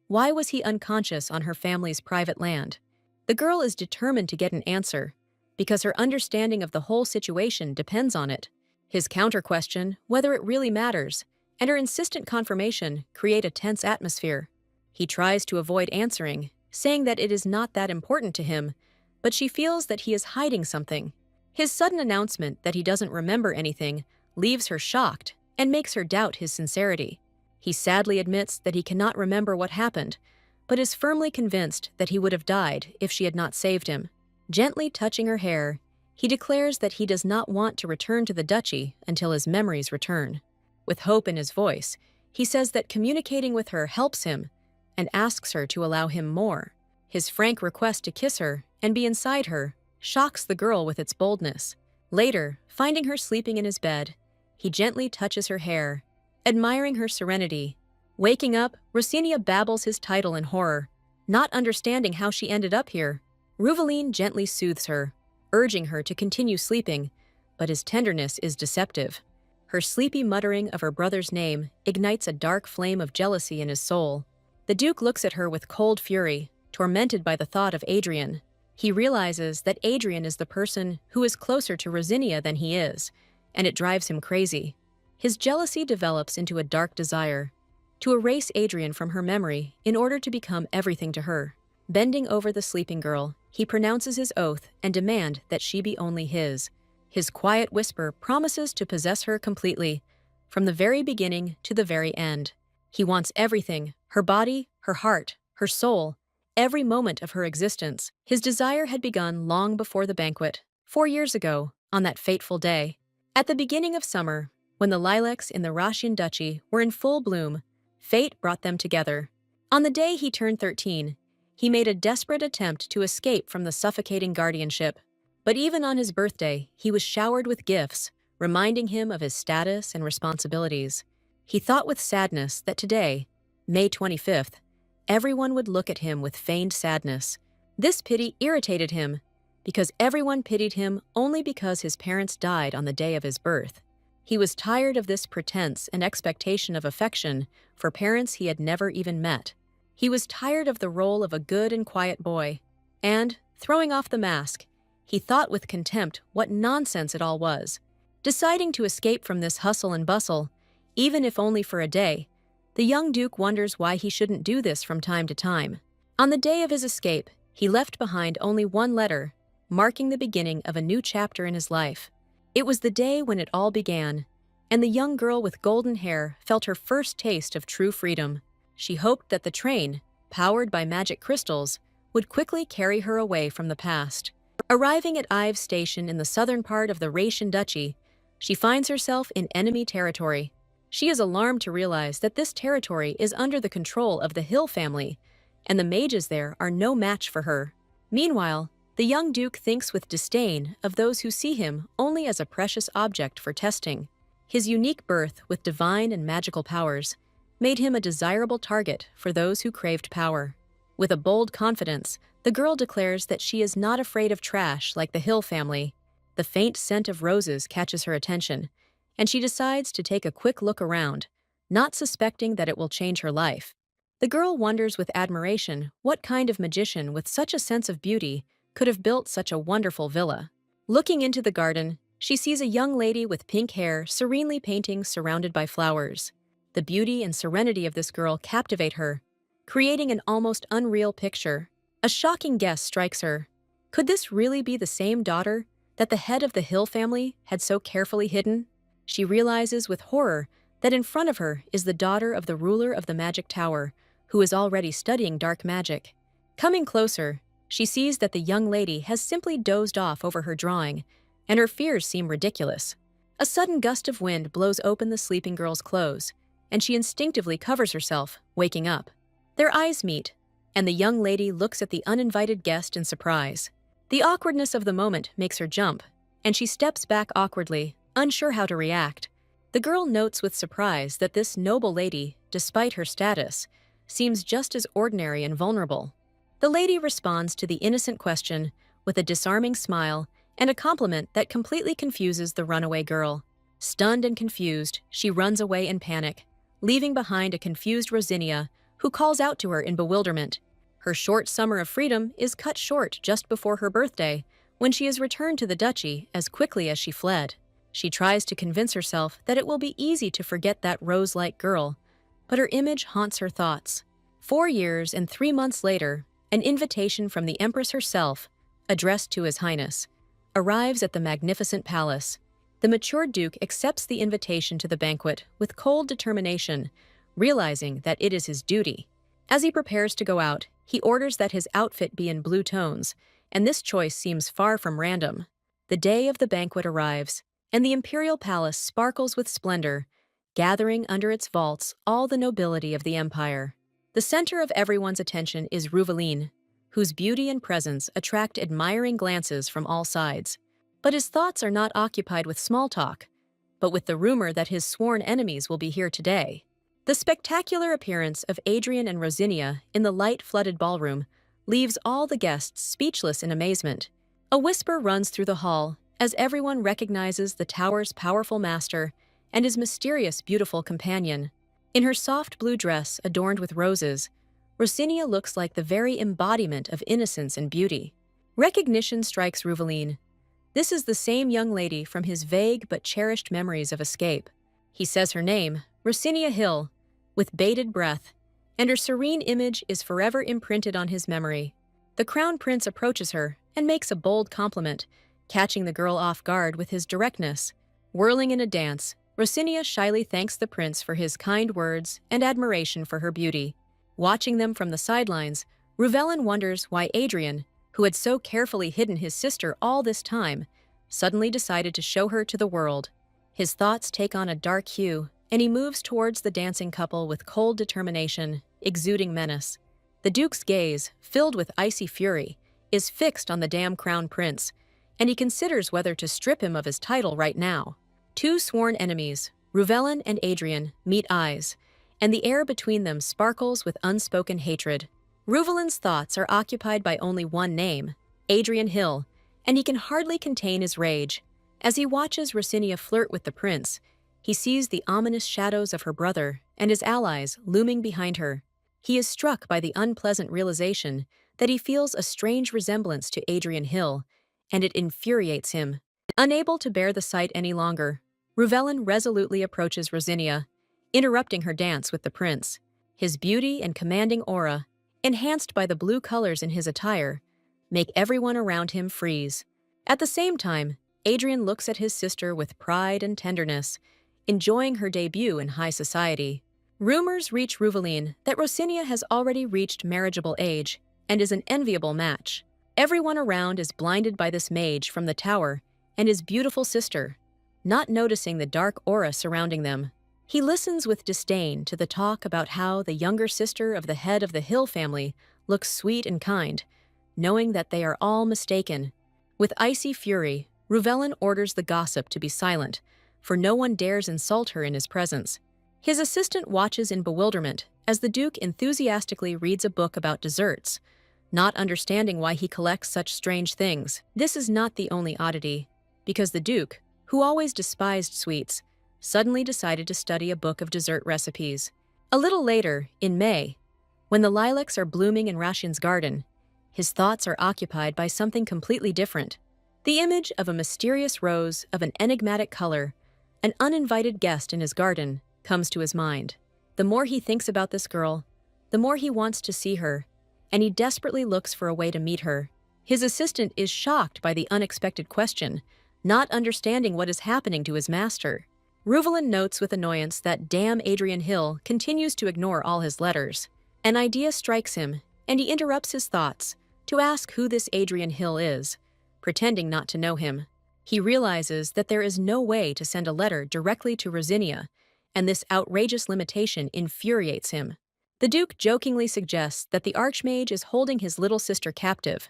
why was he unconscious on her family's private land? The girl is determined to get an answer, because her understanding of the whole situation depends on it. His counter-question, whether it really matters, and her insistent confirmation create a tense atmosphere. He tries to avoid answering, saying that it is not that important to him, but she feels that he is hiding something. His sudden announcement that he doesn't remember anything leaves her shocked and makes her doubt his sincerity. He sadly admits that he cannot remember what happened, but is firmly convinced that he would have died if she had not saved him. Gently touching her hair, he declares that he does not want to return to the duchy until his memories return. With hope in his voice, he says that communicating with her helps him and asks her to allow him more. His frank request to kiss her and be inside her shocks the girl with its boldness. Later, finding her sleeping in his bed, he gently touches her hair, admiring her serenity. Waking up, Rosinia babbles his title in horror, not understanding how she ended up here. Ruveline gently soothes her, urging her to continue sleeping, but his tenderness is deceptive. Her sleepy muttering of her brother's name ignites a dark flame of jealousy in his soul. The Duke looks at her with cold fury, tormented by the thought of Adrian. He realizes that Adrian is the person who is closer to Rosinia than he is, and it drives him crazy. His jealousy develops into a dark desire to erase Adrian from her memory in order to become everything to her. Bending over the sleeping girl, he pronounces his oath and demand that she be only his. His quiet whisper promises to possess her completely, from the very beginning to the very end. He wants everything, her body, her heart, her soul, every moment of her existence. His desire had begun long before the banquet, 4 years ago, on that fateful day. At the beginning of summer, when the lilacs in the Russian duchy were in full bloom, fate brought them together. On the day he turned 13, he made a desperate attempt to escape from the suffocating guardianship. But even on his birthday, he was showered with gifts, reminding him of his status and responsibilities. He thought with sadness that today, May 25th, everyone would look at him with feigned sadness. This pity irritated him, because everyone pitied him only because his parents died on the day of his birth. He was tired of this pretense and expectation of affection for parents he had never even met. He was tired of the role of a good and quiet boy, and, throwing off the mask, he thought with contempt what nonsense it all was. Deciding to escape from this hustle and bustle, even if only for a day, the young Duke wonders why he shouldn't do this from time to time. On the day of his escape, he left behind only one letter, marking the beginning of a new chapter in his life. It was the day when it all began, and the young girl with golden hair felt her first taste of true freedom. She hoped that the train, powered by magic crystals, would quickly carry her away from the past. Arriving at Ives Station in the southern part of the Russian duchy, she finds herself in enemy territory. She is alarmed to realize that this territory is under the control of the Hill family, and the mages there are no match for her. Meanwhile, the young Duke thinks with disdain of those who see him only as a precious object for testing. His unique birth with divine and magical powers made him a desirable target for those who craved power. With a bold confidence, the girl declares that she is not afraid of trash like the Hill family. The faint scent of roses catches her attention, and she decides to take a quick look around, not suspecting that it will change her life. The girl wonders with admiration what kind of magician with such a sense of beauty could have built such a wonderful villa. Looking into the garden, she sees a young lady with pink hair serenely painting surrounded by flowers. The beauty and serenity of this girl captivate her, creating an almost unreal picture. A shocking guess strikes her. Could this really be the same daughter that the head of the Hill family had so carefully hidden? She realizes with horror that in front of her is the daughter of the ruler of the magic tower, who is already studying dark magic. Coming closer, she sees that the young lady has simply dozed off over her drawing, and her fears seem ridiculous. A sudden gust of wind blows open the sleeping girl's clothes, and she instinctively covers herself, waking up. Their eyes meet, and the young lady looks at the uninvited guest in surprise. The awkwardness of the moment makes her jump, and she steps back awkwardly, unsure how to react. The girl notes with surprise that this noble lady, despite her status, seems just as ordinary and vulnerable. The lady responds to the innocent question with a disarming smile and a compliment that completely confuses the runaway girl. Stunned and confused, she runs away in panic, leaving behind a confused Rosinia, who calls out to her in bewilderment. Her short summer of freedom is cut short just before her birthday, when she is returned to the duchy as quickly as she fled. She tries to convince herself that it will be easy to forget that rose-like girl, but her image haunts her thoughts. 4 years and 3 months later, an invitation from the Empress herself, addressed to His Highness, arrives at the magnificent palace. The mature Duke accepts the invitation to the banquet with cold determination, realizing that it is his duty. As he prepares to go out, he orders that his outfit be in blue tones, and this choice seems far from random. The day of the banquet arrives, and the imperial palace sparkles with splendor, gathering under its vaults all the nobility of the empire. The center of everyone's attention is Ruveline, whose beauty and presence attract admiring glances from all sides. But his thoughts are not occupied with small talk, but with the rumor that his sworn enemies will be here today. The spectacular appearance of Adrian and Rosinia in the light-flooded ballroom leaves all the guests speechless in amazement. A whisper runs through the hall as everyone recognizes the tower's powerful master and his mysterious, beautiful companion. In her soft blue dress adorned with roses, Rosinia looks like the very embodiment of innocence and beauty. Recognition strikes Ruveline. This is the same young lady from his vague but cherished memories of escape. He says her name, Rosinia Hill, with bated breath, and her serene image is forever imprinted on his memory. The Crown Prince approaches her and makes a bold compliment, catching the girl off guard with his directness. Whirling in a dance, Rosinia shyly thanks the prince for his kind words and admiration for her beauty. Watching them from the sidelines, Ruveline wonders why Adrian, who had so carefully hidden his sister all this time, suddenly decided to show her to the world. His thoughts take on a dark hue, and he moves towards the dancing couple with cold determination, exuding menace. The Duke's gaze, filled with icy fury, is fixed on the damn Crown Prince, and he considers whether to strip him of his title right now. Two sworn enemies, Ruveline and Adrian, meet eyes, and the air between them sparkles with unspoken hatred. Ruveline's thoughts are occupied by only one name, Adrian Hill, and he can hardly contain his rage. As he watches Rosinia flirt with the prince, he sees the ominous shadows of her brother and his allies looming behind her. He is struck by the unpleasant realization that he feels a strange resemblance to Adrian Hill, and it infuriates him. Unable to bear the sight any longer, Ruveline resolutely approaches Rosinia, interrupting her dance with the prince. His beauty and commanding aura, enhanced by the blue colors in his attire, make everyone around him freeze. At the same time, Adrian looks at his sister with pride and tenderness, enjoying her debut in high society. Rumors reach Ruveline that Rosinia has already reached marriageable age and is an enviable match. Everyone around is blinded by this mage from the tower and his beautiful sister, not noticing the dark aura surrounding them. He listens with disdain to the talk about how the younger sister of the head of the Hill family looks sweet and kind, knowing that they are all mistaken. With icy fury, Ruveline orders the gossip to be silent, for no one dares insult her in his presence. His assistant watches in bewilderment as the Duke enthusiastically reads a book about desserts, not understanding why he collects such strange things. This is not the only oddity, because the Duke, who always despised sweets, suddenly decided to study a book of dessert recipes. A little later, in May, when the lilacs are blooming in Rashin's garden, his thoughts are occupied by something completely different. The image of a mysterious rose of an enigmatic color, an uninvited guest in his garden, comes to his mind. The more he thinks about this girl, the more he wants to see her, and he desperately looks for a way to meet her. His assistant is shocked by the unexpected question, not understanding what is happening to his master. Ruvelin notes with annoyance that damn Adrian Hill continues to ignore all his letters. An idea strikes him, and he interrupts his thoughts to ask who this Adrian Hill is, pretending not to know him. He realizes that there is no way to send a letter directly to Rosinia, and this outrageous limitation infuriates him. The Duke jokingly suggests that the Archmage is holding his little sister captive,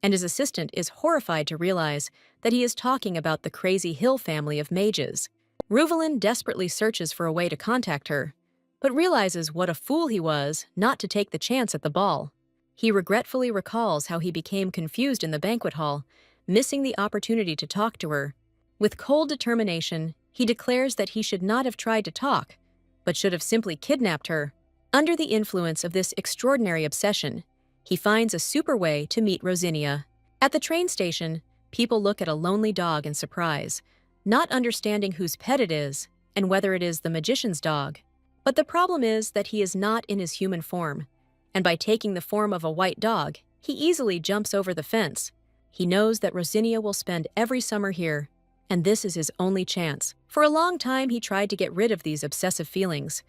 and his assistant is horrified to realize that he is talking about the crazy Hill family of mages. Ruvelin desperately searches for a way to contact her, but realizes what a fool he was not to take the chance at the ball. He regretfully recalls how he became confused in the banquet hall, missing the opportunity to talk to her. With cold determination, he declares that he should not have tried to talk, but should have simply kidnapped her. Under the influence of this extraordinary obsession, he finds a super way to meet Rosinia. At the train station, people look at a lonely dog in surprise, not understanding whose pet it is and whether it is the magician's dog. But the problem is that he is not in his human form, and by taking the form of a white dog, he easily jumps over the fence. He knows that Rosinia will spend every summer here, and this is his only chance. For a long time, he tried to get rid of these obsessive feelings,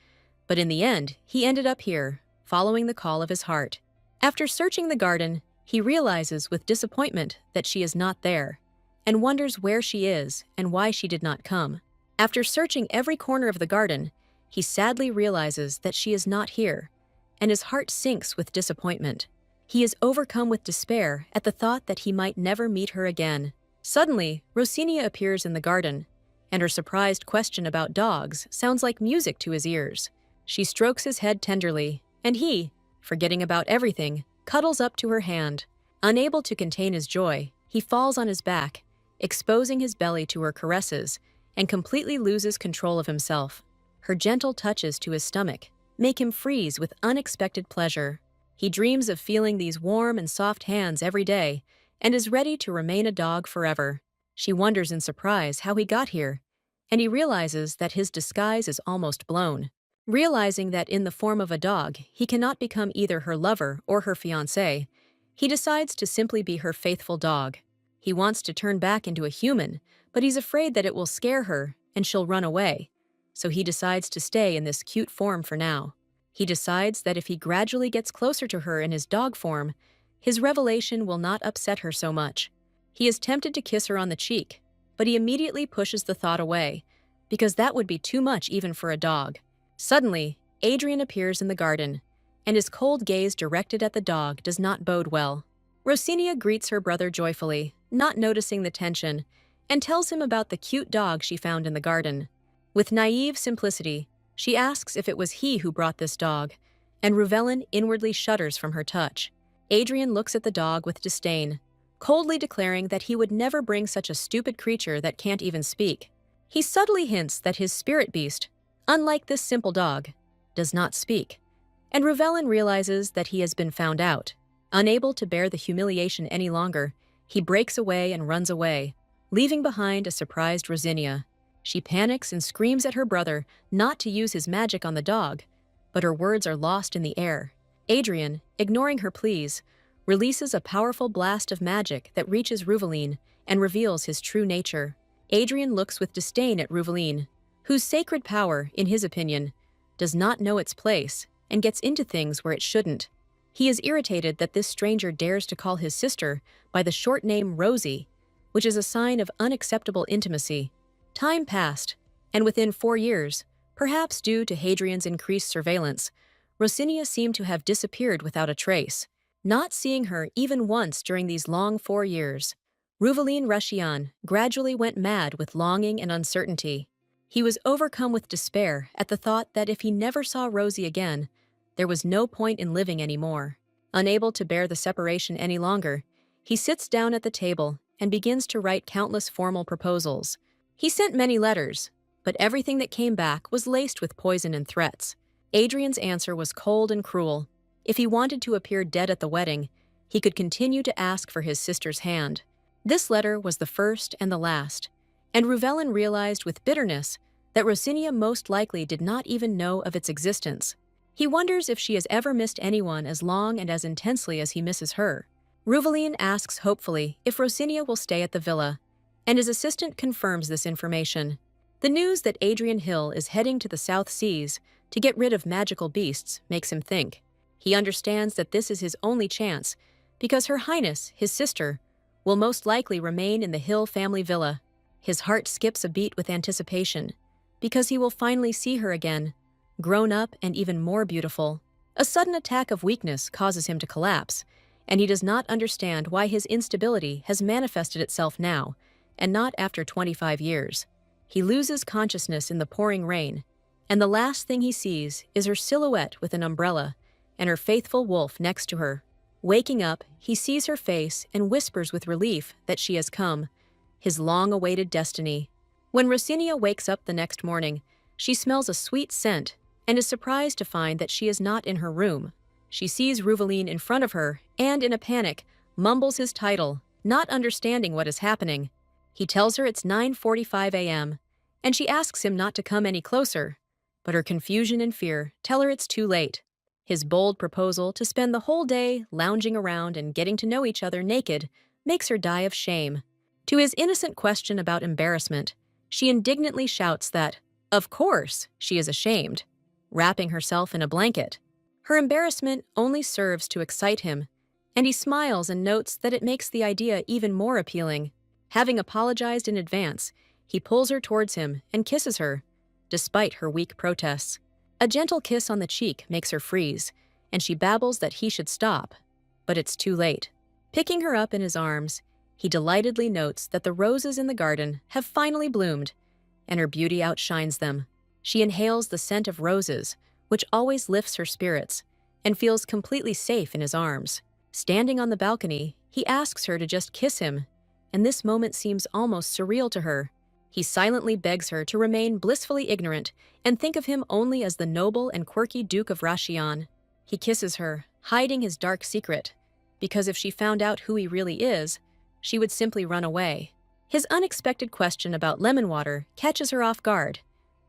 but in the end, he ended up here, following the call of his heart. After searching the garden, he realizes with disappointment that she is not there, and wonders where she is and why she did not come. After searching every corner of the garden, he sadly realizes that she is not here, and his heart sinks with disappointment. He is overcome with despair at the thought that he might never meet her again. Suddenly, Rosinia appears in the garden, and her surprised question about dogs sounds like music to his ears. She strokes his head tenderly, and he, forgetting about everything, cuddles up to her hand. Unable to contain his joy, he falls on his back, exposing his belly to her caresses, and completely loses control of himself. Her gentle touches to his stomach make him freeze with unexpected pleasure. He dreams of feeling these warm and soft hands every day, and is ready to remain a dog forever. She wonders in surprise how he got here, and he realizes that his disguise is almost blown. Realizing that in the form of a dog, he cannot become either her lover or her fiancé, he decides to simply be her faithful dog. He wants to turn back into a human, but he's afraid that it will scare her and she'll run away, so he decides to stay in this cute form for now. He decides that if he gradually gets closer to her in his dog form, his revelation will not upset her so much. He is tempted to kiss her on the cheek, but he immediately pushes the thought away, because that would be too much even for a dog. Suddenly, Adrian appears in the garden, and his cold gaze directed at the dog does not bode well. Rosinia greets her brother joyfully, not noticing the tension, and tells him about the cute dog she found in the garden. With naive simplicity, she asks if it was he who brought this dog, and Ruvelin inwardly shudders from her touch. Adrian looks at the dog with disdain, coldly declaring that he would never bring such a stupid creature that can't even speak. He subtly hints that his spirit beast, unlike this simple dog, does not speak, and Ruvelin realizes that he has been found out. Unable to bear the humiliation any longer, he breaks away and runs away, leaving behind a surprised Rosinia. She panics and screams at her brother not to use his magic on the dog, but her words are lost in the air. Adrian, ignoring her pleas, releases a powerful blast of magic that reaches Ruvelin and reveals his true nature. Adrian looks with disdain at Ruvelin, whose sacred power, in his opinion, does not know its place and gets into things where it shouldn't. He is irritated that this stranger dares to call his sister by the short name Rosie, which is a sign of unacceptable intimacy. Time passed, and within 4 years, perhaps due to Hadrian's increased surveillance, Rosinia seemed to have disappeared without a trace. Not seeing her even once during these long 4 years, Ruvelin Rushian gradually went mad with longing and uncertainty. He was overcome with despair at the thought that if he never saw Rosie again, there was no point in living anymore. Unable to bear the separation any longer, he sits down at the table and begins to write countless formal proposals. He sent many letters, but everything that came back was laced with poison and threats. Adrian's answer was cold and cruel. If he wanted to appear dead at the wedding, he could continue to ask for his sister's hand. This letter was the first and the last, and Ruvelin realized with bitterness that Rosinia most likely did not even know of its existence. He wonders if she has ever missed anyone as long and as intensely as he misses her. Ruvelin asks hopefully if Rosinia will stay at the villa, and his assistant confirms this information. The news that Adrian Hill is heading to the South Seas to get rid of magical beasts makes him think. He understands that this is his only chance, because Her Highness, his sister, will most likely remain in the Hill family villa. His heart skips a beat with anticipation, because he will finally see her again, grown up and even more beautiful. A sudden attack of weakness causes him to collapse, and he does not understand why his instability has manifested itself now, and not after 25 years. He loses consciousness in the pouring rain, and the last thing he sees is her silhouette with an umbrella and her faithful wolf next to her. Waking up, he sees her face and whispers with relief that she has come, his long-awaited destiny. When Rosinia wakes up the next morning, she smells a sweet scent and is surprised to find that she is not in her room. She sees Ruvelin in front of her and, in a panic, mumbles his title, not understanding what is happening. He tells her it's 9:45 a.m., and she asks him not to come any closer, but her confusion and fear tell her it's too late. His bold proposal to spend the whole day lounging around and getting to know each other naked makes her die of shame. To his innocent question about embarrassment, she indignantly shouts that, of course, she is ashamed, wrapping herself in a blanket. Her embarrassment only serves to excite him, and he smiles and notes that it makes the idea even more appealing. Having apologized in advance, he pulls her towards him and kisses her, despite her weak protests. A gentle kiss on the cheek makes her freeze, and she babbles that he should stop, but it's too late. Picking her up in his arms, he delightedly notes that the roses in the garden have finally bloomed, and her beauty outshines them. She inhales the scent of roses, which always lifts her spirits, and feels completely safe in his arms. Standing on the balcony, he asks her to just kiss him, and this moment seems almost surreal to her. He silently begs her to remain blissfully ignorant and think of him only as the noble and quirky Duke of Rashian. He kisses her, hiding his dark secret, because if she found out who he really is, she would simply run away. His unexpected question about lemon water catches her off guard,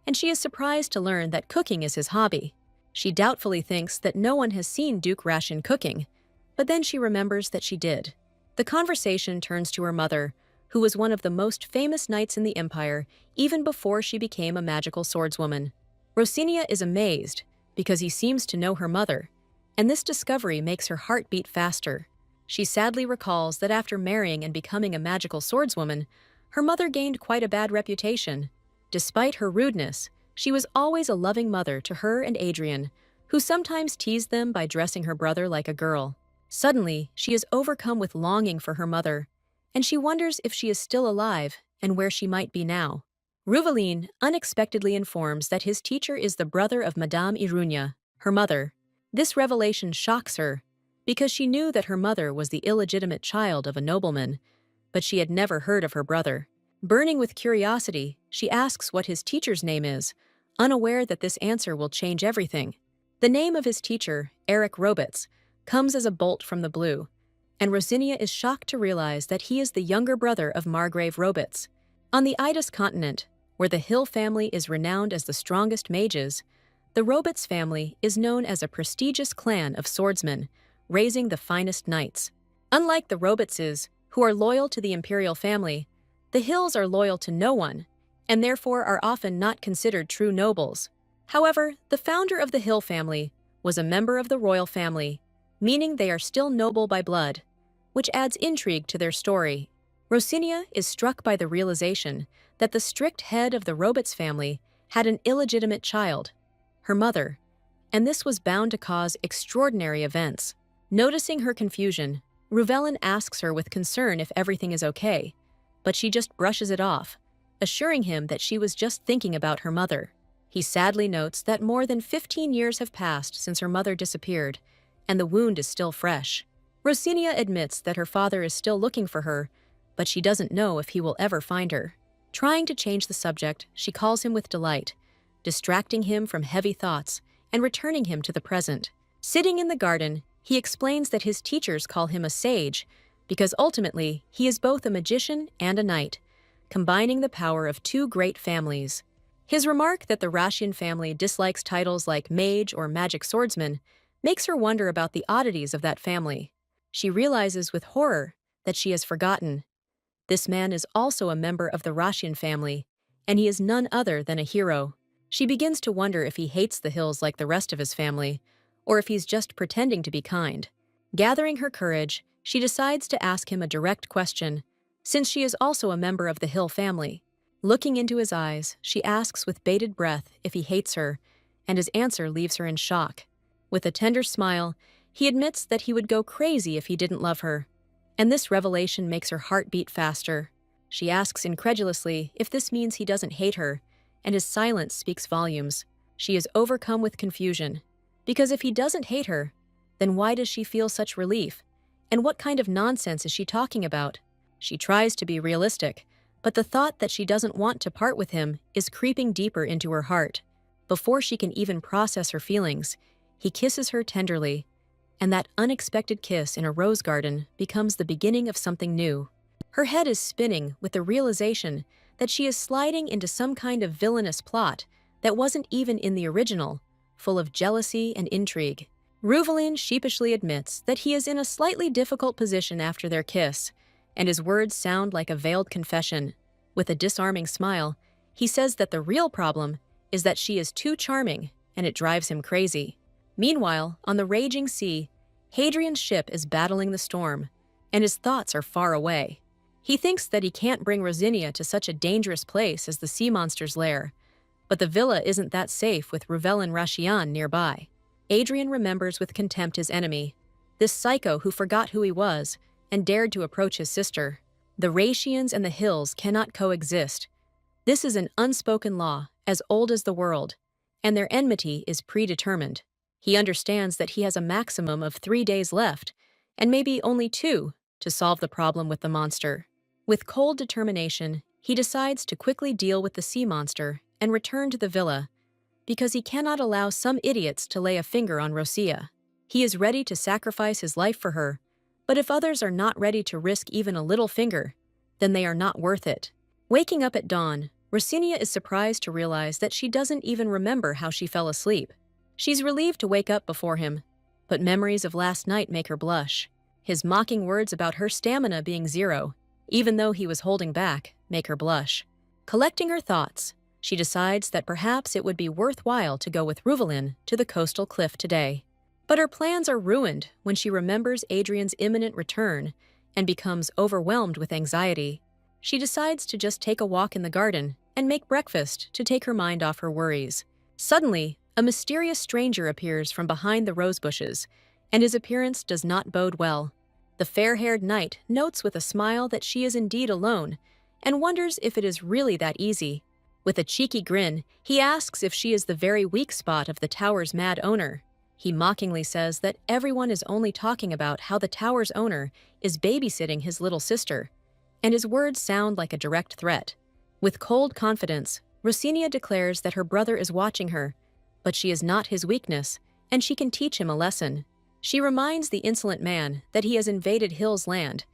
and she is surprised to learn that cooking is his hobby. She doubtfully thinks that no one has seen Duke Rashin cooking, but then she remembers that she did. The conversation turns to her mother, who was one of the most famous knights in the Empire even before she became a magical swordswoman. Rosinia is amazed because he seems to know her mother, and this discovery makes her heart beat faster. She sadly recalls that after marrying and becoming a magical swordswoman, her mother gained quite a bad reputation. Despite her rudeness, she was always a loving mother to her and Adrian, who sometimes teased them by dressing her brother like a girl. Suddenly, she is overcome with longing for her mother, and she wonders if she is still alive and where she might be now. Ruvelin unexpectedly informs that his teacher is the brother of Madame Irunia, her mother. This revelation shocks her, because she knew that her mother was the illegitimate child of a nobleman, but she had never heard of her brother. Burning with curiosity, she asks what his teacher's name is, unaware that this answer will change everything. The name of his teacher, Eric Robitz, comes as a bolt from the blue, and Rosinia is shocked to realize that he is the younger brother of Margrave Robitz. On the Idis continent, where the Hill family is renowned as the strongest mages, the Robitz family is known as a prestigious clan of swordsmen, raising the finest knights. Unlike the Robitzes, who are loyal to the imperial family, the Hills are loyal to no one, and therefore are often not considered true nobles. However, the founder of the Hill family was a member of the royal family, meaning they are still noble by blood, which adds intrigue to their story. Rosinia is struck by the realization that the strict head of the Robitz family had an illegitimate child, her mother, and this was bound to cause extraordinary events. Noticing her confusion, Ruvelin asks her with concern if everything is okay, but she just brushes it off, assuring him that she was just thinking about her mother. He sadly notes that more than 15 years have passed since her mother disappeared, and the wound is still fresh. Rosinia admits that her father is still looking for her, but she doesn't know if he will ever find her. Trying to change the subject, she calls him with delight, distracting him from heavy thoughts and returning him to the present. Sitting in the garden, he explains that his teachers call him a sage because ultimately he is both a magician and a knight, combining the power of two great families. His remark that the Rashian family dislikes titles like mage or magic swordsman makes her wonder about the oddities of that family. She realizes with horror that she has forgotten. This man is also a member of the Rashian family, and he is none other than a hero. She begins to wonder if he hates the hills like the rest of his family, or if he's just pretending to be kind. Gathering her courage, she decides to ask him a direct question, since she is also a member of the Hill family. Looking into his eyes, she asks with bated breath if he hates her, and his answer leaves her in shock. With a tender smile, he admits that he would go crazy if he didn't love her, and this revelation makes her heart beat faster. She asks incredulously if this means he doesn't hate her, and his silence speaks volumes. She is overcome with confusion, because if he doesn't hate her, then why does she feel such relief? And what kind of nonsense is she talking about? She tries to be realistic, but the thought that she doesn't want to part with him is creeping deeper into her heart. Before she can even process her feelings, he kisses her tenderly, and that unexpected kiss in a rose garden becomes the beginning of something new. Her head is spinning with the realization that she is sliding into some kind of villainous plot that wasn't even in the original, full of jealousy and intrigue. Ruvelin sheepishly admits that he is in a slightly difficult position after their kiss, and his words sound like a veiled confession. With a disarming smile, he says that the real problem is that she is too charming, and it drives him crazy. Meanwhile, on the raging sea, Hadrian's ship is battling the storm, and his thoughts are far away. He thinks that he can't bring Rosinia to such a dangerous place as the sea monster's lair, but the villa isn't that safe with Ruvel and Rashian nearby. Adrian remembers with contempt his enemy, this psycho who forgot who he was and dared to approach his sister. The Rashians and the hills cannot coexist. This is an unspoken law, as old as the world, and their enmity is predetermined. He understands that he has a maximum of 3 days left, and maybe only 2, to solve the problem with the monster. With cold determination, he decides to quickly deal with the sea monster and return to the villa, because he cannot allow some idiots to lay a finger on Rosia. He is ready to sacrifice his life for her, but if others are not ready to risk even a little finger, then they are not worth it. Waking up at dawn, Rosinia is surprised to realize that she doesn't even remember how she fell asleep. She's relieved to wake up before him, but memories of last night make her blush. His mocking words about her stamina being 0, even though he was holding back, make her blush. Collecting her thoughts, she decides that perhaps it would be worthwhile to go with Ruvelin to the coastal cliff today. But her plans are ruined when she remembers Adrian's imminent return and becomes overwhelmed with anxiety. She decides to just take a walk in the garden and make breakfast to take her mind off her worries. Suddenly, a mysterious stranger appears from behind the rose bushes, and his appearance does not bode well. The fair-haired knight notes with a smile that she is indeed alone, and wonders if it is really that easy. With a cheeky grin, he asks if she is the very weak spot of the tower's mad owner. He mockingly says that everyone is only talking about how the tower's owner is babysitting his little sister, and his words sound like a direct threat. With cold confidence, Rosinia declares that her brother is watching her, but she is not his weakness, and she can teach him a lesson. She reminds the insolent man that he has invaded Hill's land,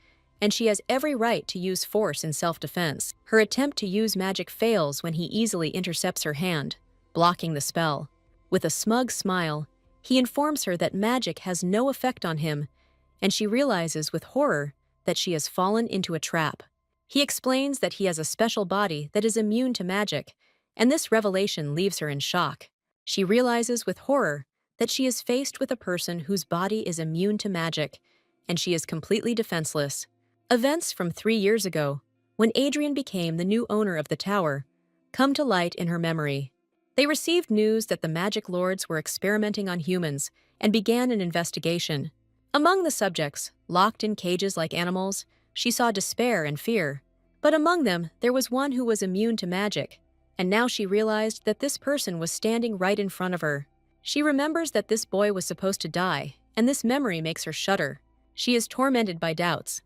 and she has every right to use force in self-defense. Her attempt to use magic fails when he easily intercepts her hand, blocking the spell. With a smug smile, he informs her that magic has no effect on him, and she realizes with horror that she has fallen into a trap. He explains that he has a special body that is immune to magic, and this revelation leaves her in shock. She realizes with horror that she is faced with a person whose body is immune to magic, and she is completely defenseless. Events from 3 years ago, when Adrian became the new owner of the tower, come to light in her memory. They received news that the magic lords were experimenting on humans and began an investigation. Among the subjects, locked in cages like animals, she saw despair and fear. But among them, there was one who was immune to magic, and now she realized that this person was standing right in front of her. She remembers that this boy was supposed to die, and this memory makes her shudder. She is tormented by doubts.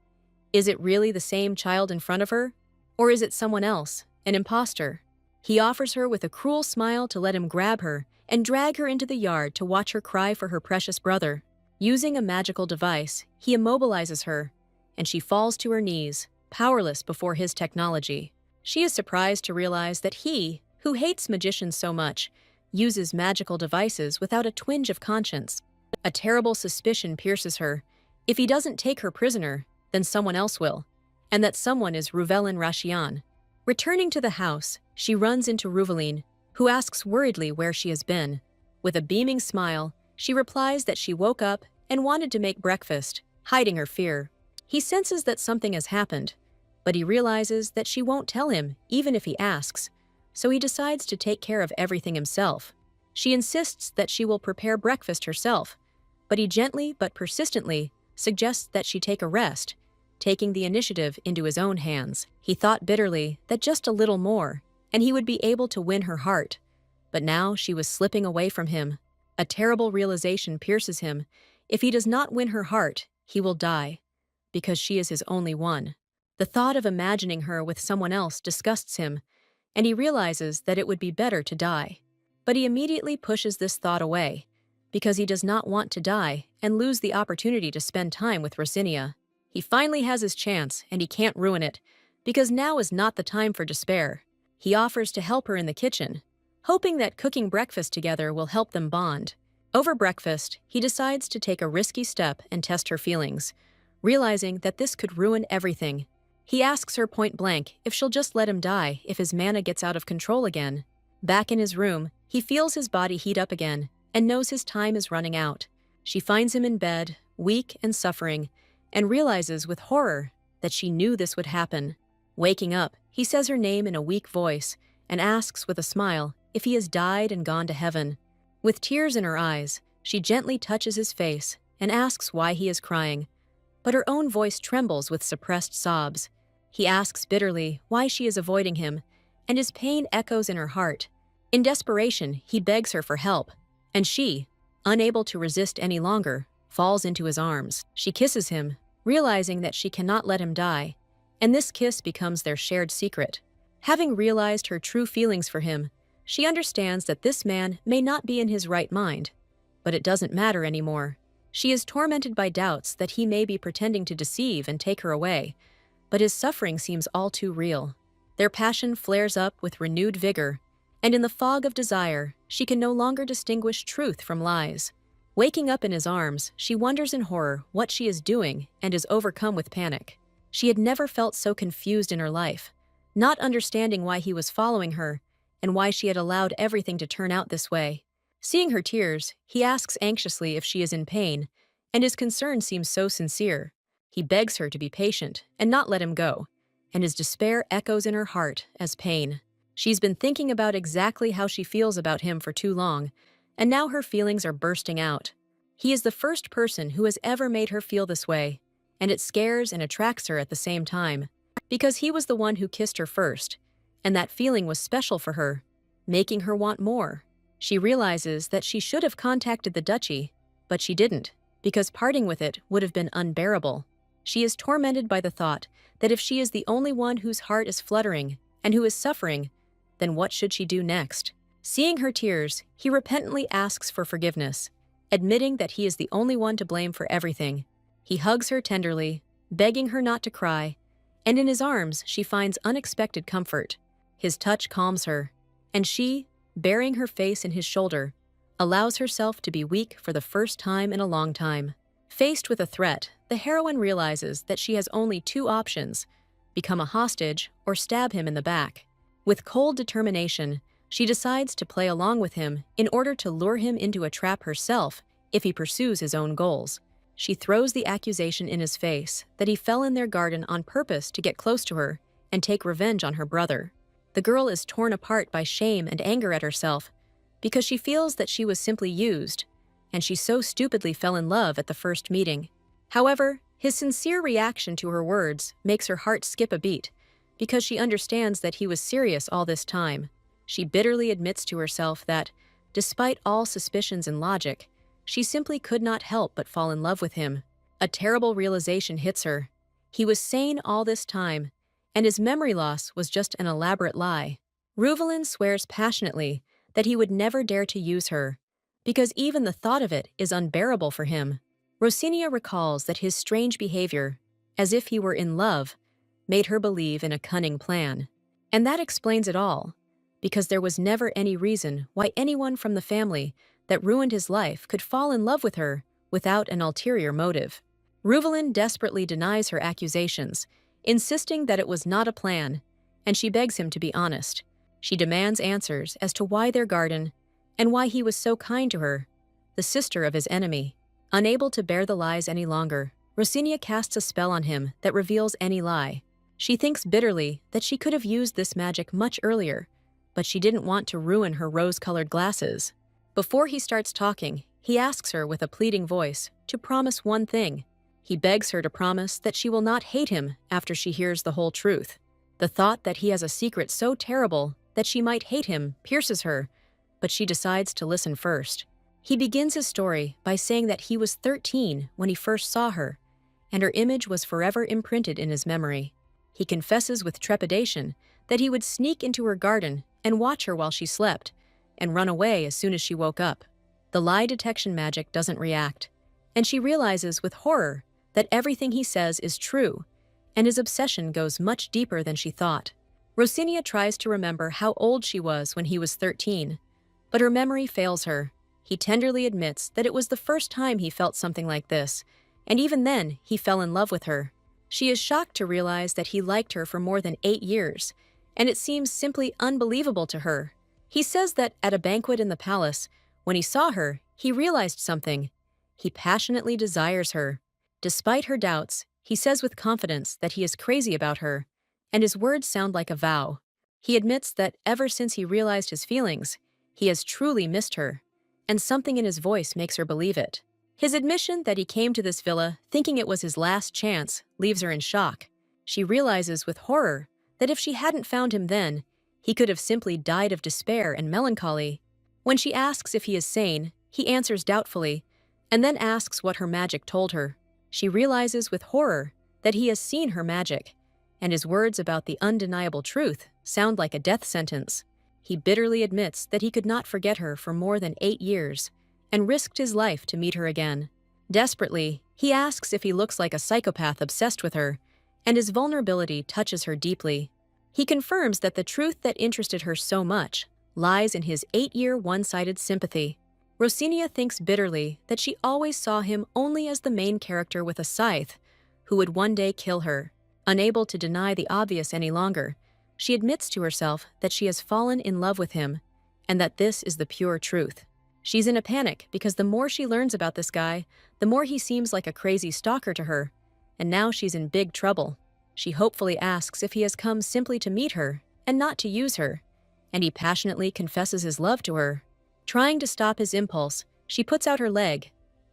Is it really the same child in front of her? Or is it someone else, an imposter? He offers her with a cruel smile to let him grab her and drag her into the yard to watch her cry for her precious brother. Using a magical device, he immobilizes her, and she falls to her knees, powerless before his technology. She is surprised to realize that he, who hates magicians so much, uses magical devices without a twinge of conscience. A terrible suspicion pierces her. If he doesn't take her prisoner, then someone else will, and that someone is Ruvelin Rashian. Returning to the house, she runs into Ruveline, who asks worriedly where she has been. With a beaming smile, she replies that she woke up and wanted to make breakfast, hiding her fear. He senses that something has happened, but he realizes that she won't tell him even if he asks, so he decides to take care of everything himself. She insists that she will prepare breakfast herself, but he gently but persistently suggests that she take a rest, taking the initiative into his own hands. He thought bitterly that just a little more, and he would be able to win her heart. But now she was slipping away from him. A terrible realization pierces him. If he does not win her heart, he will die, because she is his only one. The thought of imagining her with someone else disgusts him, and he realizes that it would be better to die. But he immediately pushes this thought away, because he does not want to die and lose the opportunity to spend time with Rosinia. He finally has his chance, and he can't ruin it, because now is not the time for despair. He offers to help her in the kitchen, hoping that cooking breakfast together will help them bond. Over breakfast, he decides to take a risky step and test her feelings, realizing that this could ruin everything. He asks her point blank if she'll just let him die if his mana gets out of control again. Back in his room, he feels his body heat up again and knows his time is running out. She finds him in bed, weak and suffering, and realizes with horror that she knew this would happen. Waking up, he says her name in a weak voice and asks with a smile if he has died and gone to heaven. With tears in her eyes, she gently touches his face and asks why he is crying, but her own voice trembles with suppressed sobs. He asks bitterly why she is avoiding him, and his pain echoes in her heart. In desperation, he begs her for help, and she, unable to resist any longer, falls into his arms. She kisses him, realizing that she cannot let him die, and this kiss becomes their shared secret. Having realized her true feelings for him, she understands that this man may not be in his right mind, but it doesn't matter anymore. She is tormented by doubts that he may be pretending to deceive and take her away, but his suffering seems all too real. Their passion flares up with renewed vigor, and in the fog of desire, she can no longer distinguish truth from lies. Waking up in his arms, she wonders in horror what she is doing and is overcome with panic. She had never felt so confused in her life, not understanding why he was following her and why she had allowed everything to turn out this way. Seeing her tears, he asks anxiously if she is in pain, and his concern seems so sincere. He begs her to be patient and not let him go, and his despair echoes in her heart as pain. She's been thinking about exactly how she feels about him for too long, and now her feelings are bursting out. He is the first person who has ever made her feel this way, and it scares and attracts her at the same time, because he was the one who kissed her first, and that feeling was special for her, making her want more. She realizes that she should have contacted the duchy, but she didn't, because parting with it would have been unbearable. She is tormented by the thought that if she is the only one whose heart is fluttering and who is suffering, then what should she do next? Seeing her tears, he repentantly asks for forgiveness, admitting that he is the only one to blame for everything. He hugs her tenderly, begging her not to cry, and in his arms she finds unexpected comfort. His touch calms her, and she, burying her face in his shoulder, allows herself to be weak for the first time in a long time. Faced with a threat, the heroine realizes that she has only two options: become a hostage or stab him in the back. With cold determination, she decides to play along with him in order to lure him into a trap herself if he pursues his own goals. She throws the accusation in his face that he fell in their garden on purpose to get close to her and take revenge on her brother. The girl is torn apart by shame and anger at herself because she feels that she was simply used, and she so stupidly fell in love at the first meeting. However, his sincere reaction to her words makes her heart skip a beat, because she understands that he was serious all this time. She bitterly admits to herself that, despite all suspicions and logic, she simply could not help but fall in love with him. A terrible realization hits her. He was sane all this time, and his memory loss was just an elaborate lie. Ruvelin swears passionately that he would never dare to use her, because even the thought of it is unbearable for him. Rosinia recalls that his strange behavior, as if he were in love, made her believe in a cunning plan. And that explains it all, because there was never any reason why anyone from the family that ruined his life could fall in love with her without an ulterior motive. Ruvelin desperately denies her accusations, insisting that it was not a plan, and she begs him to be honest. She demands answers as to why their garden and why he was so kind to her, the sister of his enemy. Unable to bear the lies any longer, Rosinia casts a spell on him that reveals any lie. She thinks bitterly that she could have used this magic much earlier, but she didn't want to ruin her rose-colored glasses. Before he starts talking, he asks her with a pleading voice to promise one thing. He begs her to promise that she will not hate him after she hears the whole truth. The thought that he has a secret so terrible that she might hate him pierces her, but she decides to listen first. He begins his story by saying that he was 13 when he first saw her, and her image was forever imprinted in his memory. He confesses with trepidation that he would sneak into her garden and watch her while she slept, and run away as soon as she woke up. The lie detection magic doesn't react, and she realizes with horror that everything he says is true, and his obsession goes much deeper than she thought. Rosinia tries to remember how old she was when he was 13, but her memory fails her. He tenderly admits that it was the first time he felt something like this, and even then he fell in love with her. She is shocked to realize that he liked her for more than 8 years, and it seems simply unbelievable to her. He says that at a banquet in the palace, when he saw her, he realized something. He passionately desires her. Despite her doubts, he says with confidence that he is crazy about her, and his words sound like a vow. He admits that ever since he realized his feelings, he has truly missed her, and something in his voice makes her believe it. His admission that he came to this villa thinking it was his last chance leaves her in shock. She realizes with horror that if she hadn't found him then, he could have simply died of despair and melancholy. When she asks if he is sane, he answers doubtfully, and then asks what her magic told her. She realizes with horror that he has seen her magic, and his words about the undeniable truth sound like a death sentence. He bitterly admits that he could not forget her for more than 8 years, and risked his life to meet her again. Desperately, he asks if he looks like a psychopath obsessed with her, and his vulnerability touches her deeply. He confirms that the truth that interested her so much lies in his 8-year one-sided sympathy. Rosinia thinks bitterly that she always saw him only as the main character with a scythe, who would one day kill her. Unable to deny the obvious any longer, she admits to herself that she has fallen in love with him, and that this is the pure truth. She's in a panic because the more she learns about this guy, the more he seems like a crazy stalker to her, and now she's in big trouble. She hopefully asks if he has come simply to meet her and not to use her, and he passionately confesses his love to her. Trying to stop his impulse, she puts out her leg,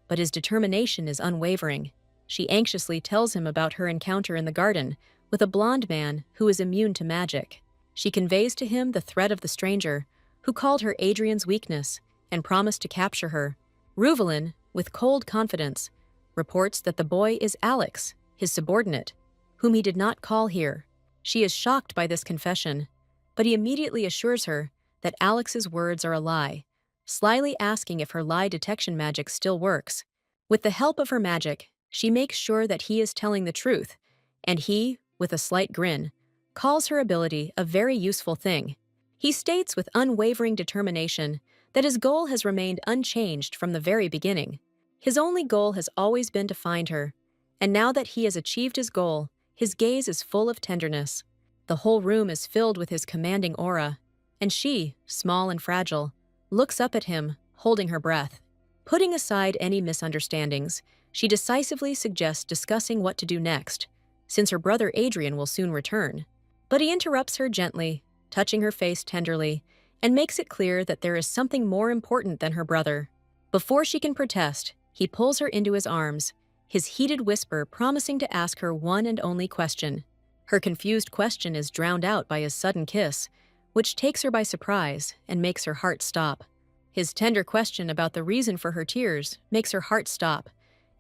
but his determination is unwavering. She anxiously tells him about her encounter in the garden with a blonde man who is immune to magic. She conveys to him the threat of the stranger, who called her Adrian's weakness and promised to capture her. Ruvelin, with cold confidence, reports that the boy is Alex, his subordinate, whom he did not call here. She is shocked by this confession, but he immediately assures her that Alex's words are a lie, slyly asking if her lie detection magic still works. With the help of her magic, she makes sure that he is telling the truth, and he, with a slight grin, calls her ability a very useful thing. He states with unwavering determination that his goal has remained unchanged from the very beginning. His only goal has always been to find her, and now that he has achieved his goal, his gaze is full of tenderness. The whole room is filled with his commanding aura, and she, small and fragile, looks up at him, holding her breath. Putting aside any misunderstandings, she decisively suggests discussing what to do next, since her brother Adrian will soon return. But he interrupts her gently, touching her face tenderly, and makes it clear that there is something more important than her brother. Before she can protest, he pulls her into his arms, his heated whisper promising to ask her one and only question. Her confused question is drowned out by his sudden kiss, which takes her by surprise and makes her heart stop. His tender question about the reason for her tears makes her heart stop,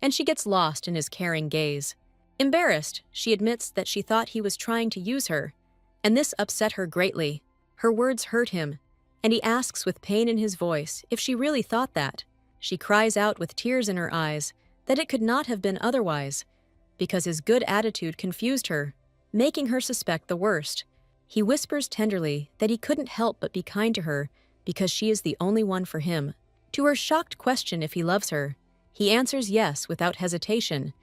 and she gets lost in his caring gaze. Embarrassed, she admits that she thought he was trying to use her, and this upset her greatly. Her words hurt him, and he asks with pain in his voice if she really thought that. She cries out with tears in her eyes that it could not have been otherwise, because his good attitude confused her, making her suspect the worst. He whispers tenderly that he couldn't help but be kind to her because she is the only one for him. To her shocked question if he loves her, he answers yes without hesitation,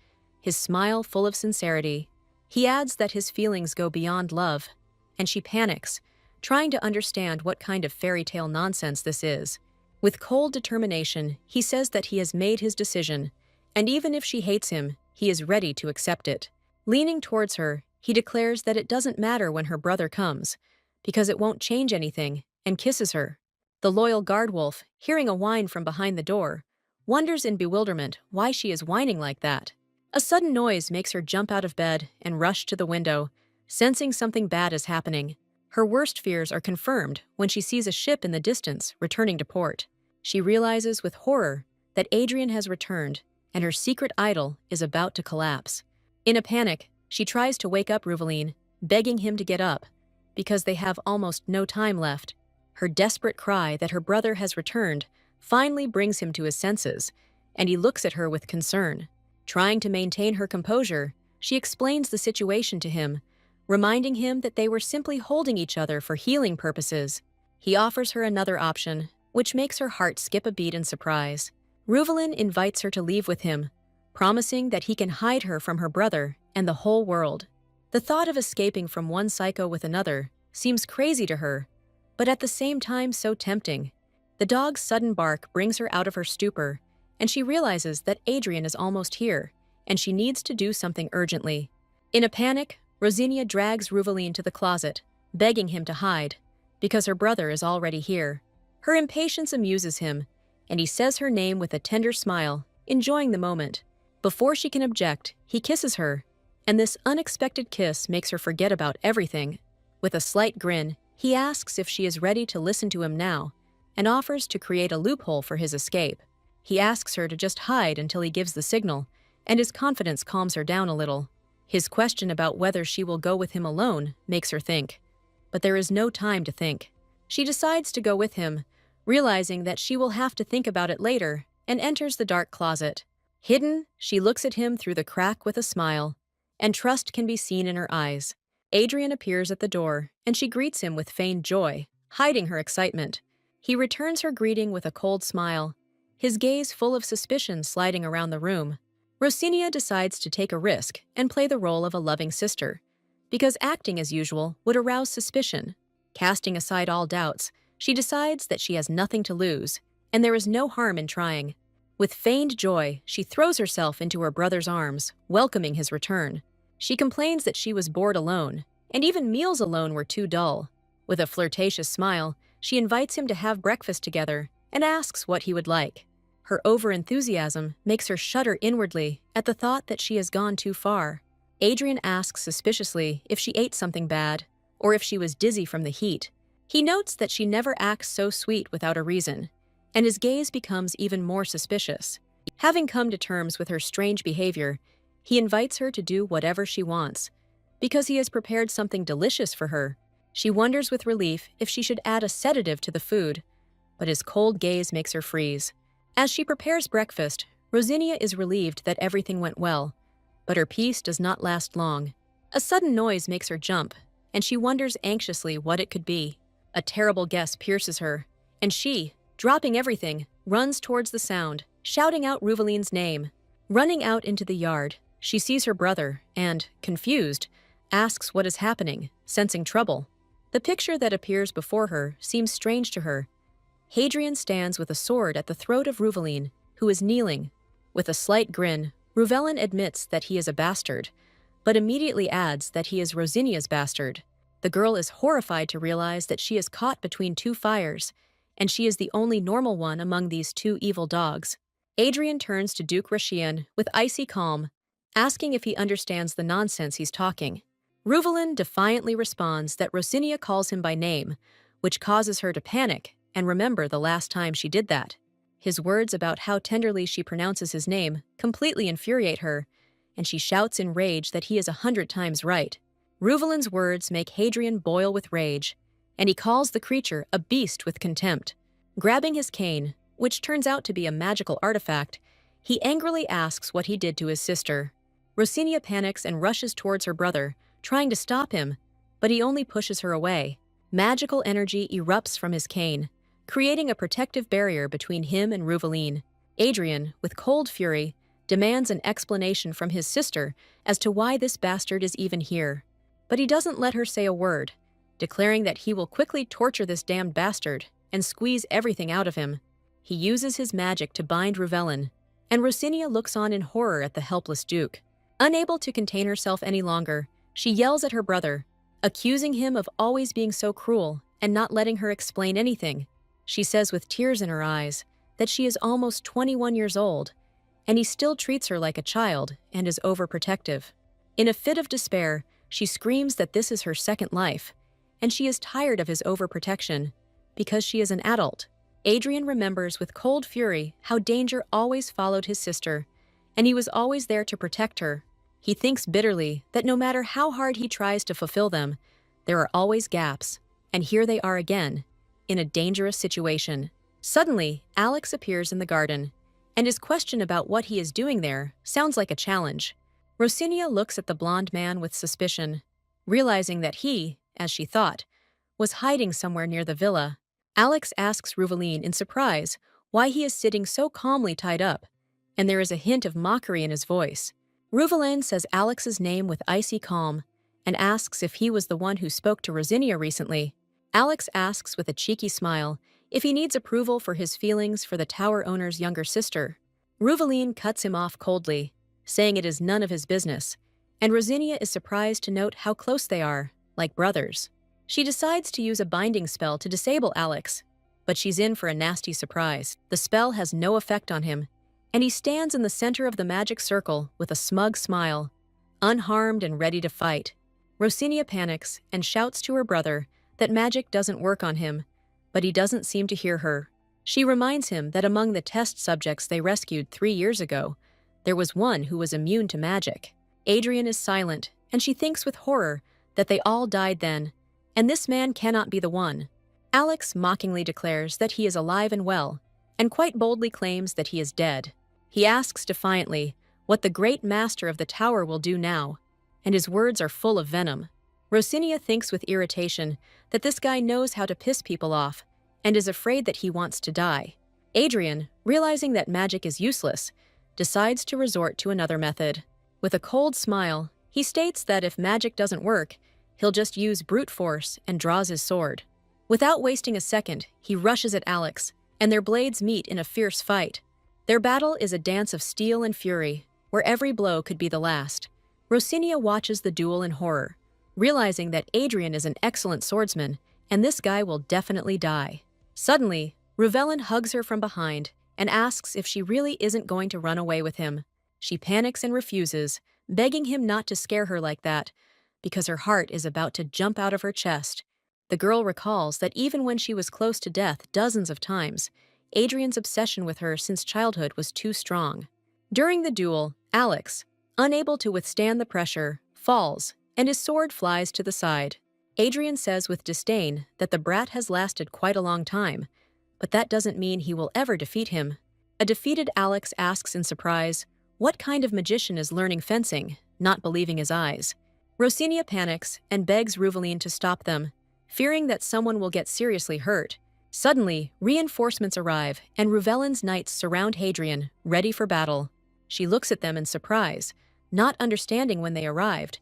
his smile full of sincerity. He adds that his feelings go beyond love, and she panics, trying to understand what kind of fairy tale nonsense this is. With cold determination, he says that he has made his decision, and even if she hates him, he is ready to accept it. Leaning towards her, he declares that it doesn't matter when her brother comes, because it won't change anything, and kisses her. The loyal guard wolf, hearing a whine from behind the door, wonders in bewilderment why she is whining like that. A sudden noise makes her jump out of bed and rush to the window, sensing something bad is happening. Her worst fears are confirmed when she sees a ship in the distance returning to port. She realizes with horror that Adrian has returned and her secret idol is about to collapse. In a panic, she tries to wake up Ruveline, begging him to get up, because they have almost no time left. Her desperate cry that her brother has returned finally brings him to his senses, and he looks at her with concern. Trying to maintain her composure, she explains the situation to him, reminding him that they were simply holding each other for healing purposes. He offers her another option, which makes her heart skip a beat in surprise. Ruveline invites her to leave with him, promising that he can hide her from her brother and the whole world. The thought of escaping from one psycho with another seems crazy to her, but at the same time so tempting. The dog's sudden bark brings her out of her stupor, and she realizes that Adrian is almost here, and she needs to do something urgently. In a panic, Rosinia drags Ruveline to the closet, begging him to hide, because her brother is already here. Her impatience amuses him, and he says her name with a tender smile, enjoying the moment. Before she can object, he kisses her, and this unexpected kiss makes her forget about everything. With a slight grin, he asks if she is ready to listen to him now, and offers to create a loophole for his escape. He asks her to just hide until he gives the signal, and his confidence calms her down a little. His question about whether she will go with him alone makes her think. But there is no time to think. She decides to go with him, realizing that she will have to think about it later, and enters the dark closet. Hidden, she looks at him through the crack with a smile, and trust can be seen in her eyes. Adrian appears at the door, and she greets him with feigned joy, hiding her excitement. He returns her greeting with a cold smile, his gaze full of suspicion sliding around the room. Rosinia decides to take a risk and play the role of a loving sister, because acting as usual would arouse suspicion. Casting aside all doubts, she decides that she has nothing to lose, and there is no harm in trying. With feigned joy, she throws herself into her brother's arms, welcoming his return. She complains that she was bored alone, and even meals alone were too dull. With a flirtatious smile, she invites him to have breakfast together and asks what he would like. Her overenthusiasm makes her shudder inwardly at the thought that she has gone too far. Adrian asks suspiciously if she ate something bad, or if she was dizzy from the heat. He notes that she never acts so sweet without a reason, and his gaze becomes even more suspicious. Having come to terms with her strange behavior, he invites her to do whatever she wants. Because he has prepared something delicious for her, she wonders with relief if she should add a sedative to the food, but his cold gaze makes her freeze. As she prepares breakfast, Rosinia is relieved that everything went well, but her peace does not last long. A sudden noise makes her jump, and she wonders anxiously what it could be. A terrible guess pierces her, and she, dropping everything, runs towards the sound, shouting out Ruveline's name. Running out into the yard, she sees her brother and, confused, asks what is happening, sensing trouble. The picture that appears before her seems strange to her. Hadrian stands with a sword at the throat of Ruveline, who is kneeling. With a slight grin, Ruvelin admits that he is a bastard, but immediately adds that he is Rosinia's bastard. The girl is horrified to realize that she is caught between two fires, and she is the only normal one among these two evil dogs. Adrian turns to Duke Rashian with icy calm, asking if he understands the nonsense he's talking. Ruvelin defiantly responds that Rosinia calls him by name, which causes her to panic and remember the last time she did that. His words about how tenderly she pronounces his name completely infuriate her, and she shouts in rage that he is 100 times right. Ruvelin's words make Hadrian boil with rage, and he calls the creature a beast with contempt. Grabbing his cane, which turns out to be a magical artifact, he angrily asks what he did to his sister. Rosinia panics and rushes towards her brother, trying to stop him, but he only pushes her away. Magical energy erupts from his cane, creating a protective barrier between him and Ruvelin. Adrian, with cold fury, demands an explanation from his sister as to why this bastard is even here. But he doesn't let her say a word, declaring that he will quickly torture this damned bastard and squeeze everything out of him. He uses his magic to bind Ruvelin, and Rosinia looks on in horror at the helpless Duke. Unable to contain herself any longer, she yells at her brother, accusing him of always being so cruel and not letting her explain anything. She says with tears in her eyes that she is almost 21 years old, and he still treats her like a child and is overprotective. In a fit of despair, she screams that this is her second life, and she is tired of his overprotection because she is an adult. Adrian remembers with cold fury how danger always followed his sister, and he was always there to protect her. He thinks bitterly that no matter how hard he tries to fulfill them, there are always gaps, and here they are again, in a dangerous situation. Suddenly, Alex appears in the garden, and his question about what he is doing there sounds like a challenge. Rosinia looks at the blonde man with suspicion, realizing that he, as she thought, was hiding somewhere near the villa. Alex asks Ruvelin in surprise why he is sitting so calmly tied up, and there is a hint of mockery in his voice. Ruvelin says Alex's name with icy calm and asks if he was the one who spoke to Rosinia recently. Alex asks with a cheeky smile if he needs approval for his feelings for the tower owner's younger sister. Ruvelin cuts him off coldly, saying it is none of his business, and Rosinia is surprised to note how close they are, like brothers. She decides to use a binding spell to disable Alex, but she's in for a nasty surprise. The spell has no effect on him, and he stands in the center of the magic circle with a smug smile, unharmed and ready to fight. Rosinia panics and shouts to her brother that magic doesn't work on him, but he doesn't seem to hear her. She reminds him that among the test subjects they rescued 3 years ago, there was one who was immune to magic. Adrian is silent, and she thinks with horror that they all died then, and this man cannot be the one. Alex mockingly declares that he is alive and well, and quite boldly claims that he is dead. He asks defiantly what the great master of the tower will do now, and his words are full of venom. Rosinia thinks with irritation that this guy knows how to piss people off, and is afraid that he wants to die. Adrian, realizing that magic is useless, decides to resort to another method. With a cold smile, he states that if magic doesn't work, he'll just use brute force and draws his sword. Without wasting a second, he rushes at Alex, and their blades meet in a fierce fight. Their battle is a dance of steel and fury, where every blow could be the last. Rosinia watches the duel in horror, realizing that Adrian is an excellent swordsman, and this guy will definitely die. Suddenly, Ruvelin hugs her from behind and asks if she really isn't going to run away with him. She panics and refuses, begging him not to scare her like that, because her heart is about to jump out of her chest. The girl recalls that even when she was close to death dozens of times, Adrian's obsession with her since childhood was too strong. During the duel, Alex, unable to withstand the pressure, falls, and his sword flies to the side. Adrian says with disdain that the brat has lasted quite a long time, but that doesn't mean he will ever defeat him. A defeated Alex asks in surprise, what kind of magician is learning fencing, not believing his eyes. Rosinia panics and begs Ruvelin to stop them, fearing that someone will get seriously hurt. Suddenly, reinforcements arrive, and Ruvelin's knights surround Hadrian, ready for battle. She looks at them in surprise, not understanding when they arrived,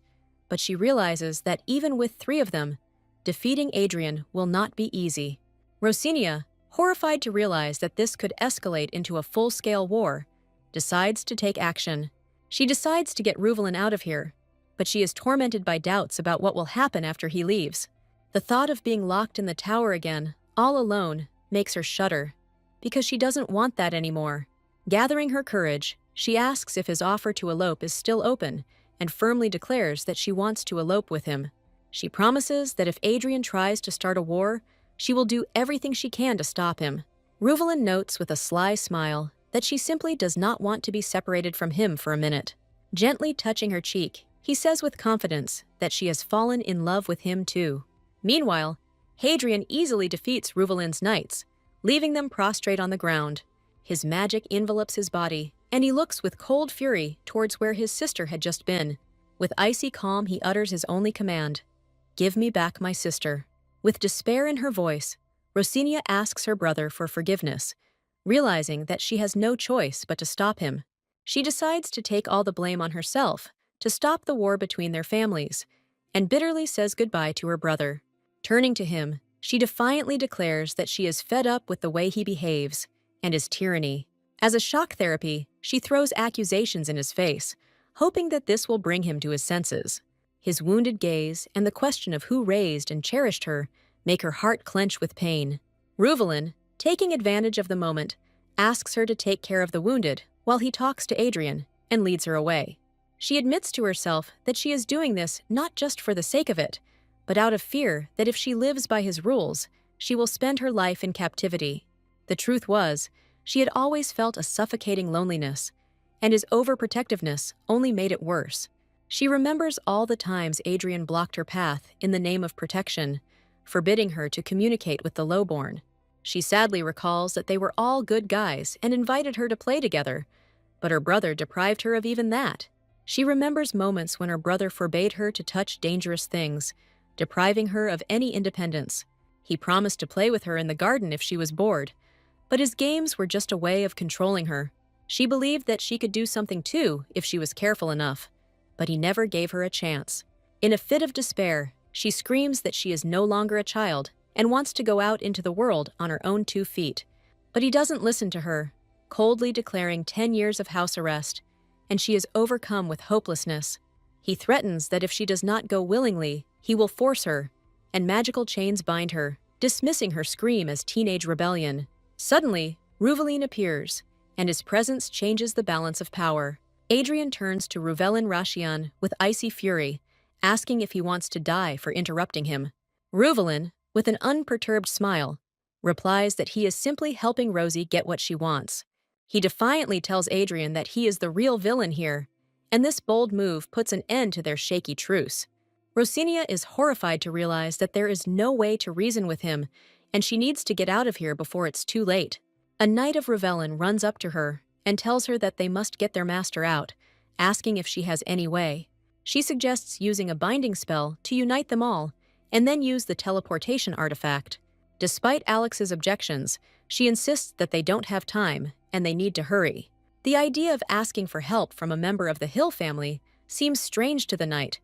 but she realizes that even with 3 of them, defeating Adrian will not be easy. Rosinia, horrified to realize that this could escalate into a full-scale war, decides to take action. She decides to get Ruvelin out of here, but she is tormented by doubts about what will happen after he leaves. The thought of being locked in the tower again, all alone, makes her shudder, because she doesn't want that anymore. Gathering her courage, she asks if his offer to elope is still open, and firmly declares that she wants to elope with him. She promises that if Adrian tries to start a war, she will do everything she can to stop him. Ruvelin notes with a sly smile that she simply does not want to be separated from him for a minute. Gently touching her cheek, he says with confidence that she has fallen in love with him too. Meanwhile, Hadrian easily defeats Ruvelin's knights, leaving them prostrate on the ground. His magic envelops his body, and he looks with cold fury towards where his sister had just been. With icy calm, he utters his only command, "Give me back my sister." With despair in her voice, Rosinia asks her brother for forgiveness, realizing that she has no choice but to stop him. She decides to take all the blame on herself to stop the war between their families, and bitterly says goodbye to her brother. Turning to him, she defiantly declares that she is fed up with the way he behaves and his tyranny. As a shock therapy, she throws accusations in his face, hoping that this will bring him to his senses. His wounded gaze and the question of who raised and cherished her make her heart clench with pain. Ruvelin, taking advantage of the moment, asks her to take care of the wounded while he talks to Adrian and leads her away. She admits to herself that she is doing this not just for the sake of it, but out of fear that if she lives by his rules, she will spend her life in captivity. The truth was, she had always felt a suffocating loneliness, and his overprotectiveness only made it worse. She remembers all the times Adrian blocked her path in the name of protection, forbidding her to communicate with the lowborn. She sadly recalls that they were all good guys and invited her to play together, but her brother deprived her of even that. She remembers moments when her brother forbade her to touch dangerous things, depriving her of any independence. He promised to play with her in the garden if she was bored, but his games were just a way of controlling her. She believed that she could do something too if she was careful enough, but he never gave her a chance. In a fit of despair, she screams that she is no longer a child and wants to go out into the world on her own 2 feet. But he doesn't listen to her, coldly declaring 10 years of house arrest, and she is overcome with hopelessness. He threatens that if she does not go willingly, he will force her, and magical chains bind her, dismissing her scream as teenage rebellion. Suddenly, Ruvelin appears, and his presence changes the balance of power. Adrian turns to Ruvelin Rashian with icy fury, asking if he wants to die for interrupting him. Ruvelin, with an unperturbed smile, replies that he is simply helping Rosie get what she wants. He defiantly tells Adrian that he is the real villain here, and this bold move puts an end to their shaky truce. Rosinia is horrified to realize that there is no way to reason with him, and she needs to get out of here before it's too late. A knight of Ruvelin runs up to her and tells her that they must get their master out, asking if she has any way. She suggests using a binding spell to unite them all, and then use the teleportation artifact. Despite Alex's objections, she insists that they don't have time and they need to hurry. The idea of asking for help from a member of the Hill family seems strange to the knight,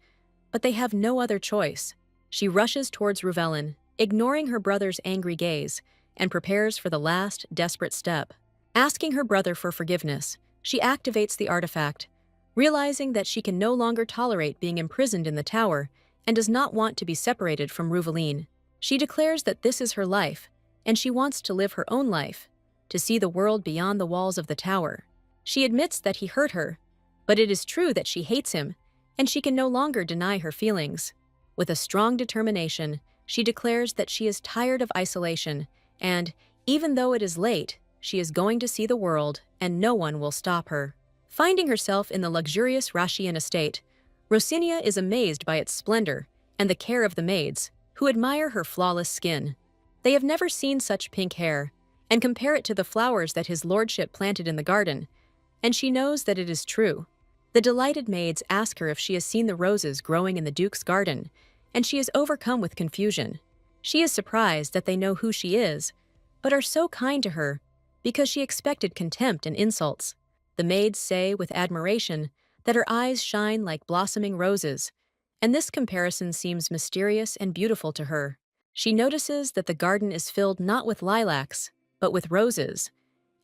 but they have no other choice. She rushes towards Ruvelin, ignoring her brother's angry gaze, and prepares for the last, desperate step. Asking her brother for forgiveness, she activates the artifact, realizing that she can no longer tolerate being imprisoned in the tower and does not want to be separated from Ruvelin. She declares that this is her life, and she wants to live her own life, to see the world beyond the walls of the tower. She admits that he hurt her, but it is true that she hates him, and she can no longer deny her feelings. With a strong determination, she declares that she is tired of isolation, and, even though it is late, she is going to see the world, and no one will stop her. Finding herself in the luxurious Rashian estate, Rosinia is amazed by its splendor and the care of the maids, who admire her flawless skin. They have never seen such pink hair, and compare it to the flowers that his lordship planted in the garden, and she knows that it is true. The delighted maids ask her if she has seen the roses growing in the Duke's garden, and she is overcome with confusion. She is surprised that they know who she is, but are so kind to her because she expected contempt and insults. The maids say with admiration that her eyes shine like blossoming roses, and this comparison seems mysterious and beautiful to her. She notices that the garden is filled not with lilacs, but with roses,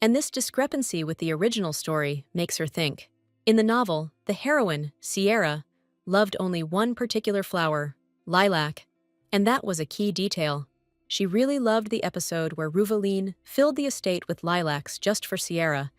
and this discrepancy with the original story makes her think. In the novel, the heroine, Sierra, loved only one particular flower, lilac, and that was a key detail. She really loved the episode where Ruvelin filled the estate with lilacs just for Sierra,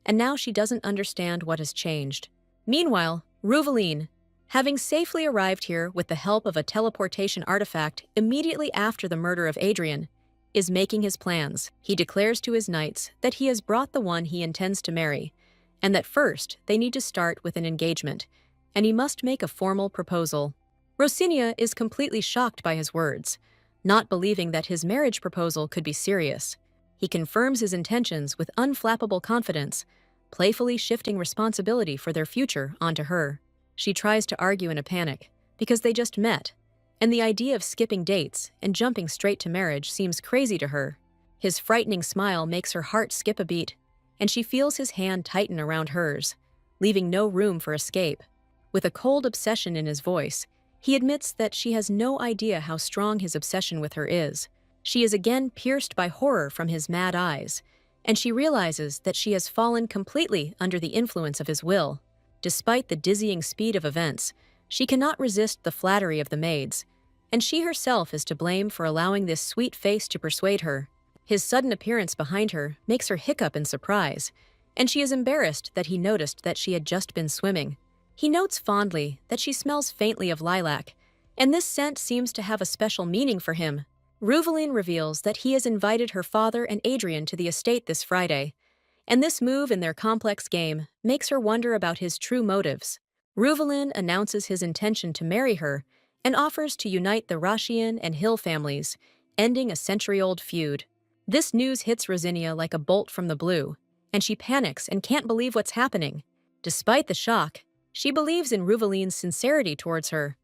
and now she doesn't understand what has changed. Meanwhile, Ruvelin, Having safely arrived here with the help of a teleportation artifact immediately after the murder of Adrian, is making his plans. He declares to his knights that he has brought the one he intends to marry, and that first they need to start with an engagement, and he must make a formal proposal. Rosinia is completely shocked by his words, not believing that his marriage proposal could be serious. He confirms his intentions with unflappable confidence, playfully shifting responsibility for their future onto her. She tries to argue in a panic, because they just met, and the idea of skipping dates and jumping straight to marriage seems crazy to her. His frightening smile makes her heart skip a beat, and she feels his hand tighten around hers, leaving no room for escape. With a cold obsession in his voice, he admits that she has no idea how strong his obsession with her is. She is again pierced by horror from his mad eyes, and she realizes that she has fallen completely under the influence of his will. Despite the dizzying speed of events, she cannot resist the flattery of the maids, and she herself is to blame for allowing this sweet face to persuade her. His sudden appearance behind her makes her hiccup in surprise, and she is embarrassed that he noticed that she had just been swimming. He notes fondly that she smells faintly of lilac, and this scent seems to have a special meaning for him. Ruvaline reveals that he has invited her father and Adrian to the estate this Friday, and this move in their complex game makes her wonder about his true motives. Ruvaline announces his intention to marry her and offers to unite the Rashian and Hill families, ending a century-old feud. This news hits Rosinia like a bolt from the blue, and she panics and can't believe what's happening. Despite the shock, she believes in Ruvaline's sincerity towards her,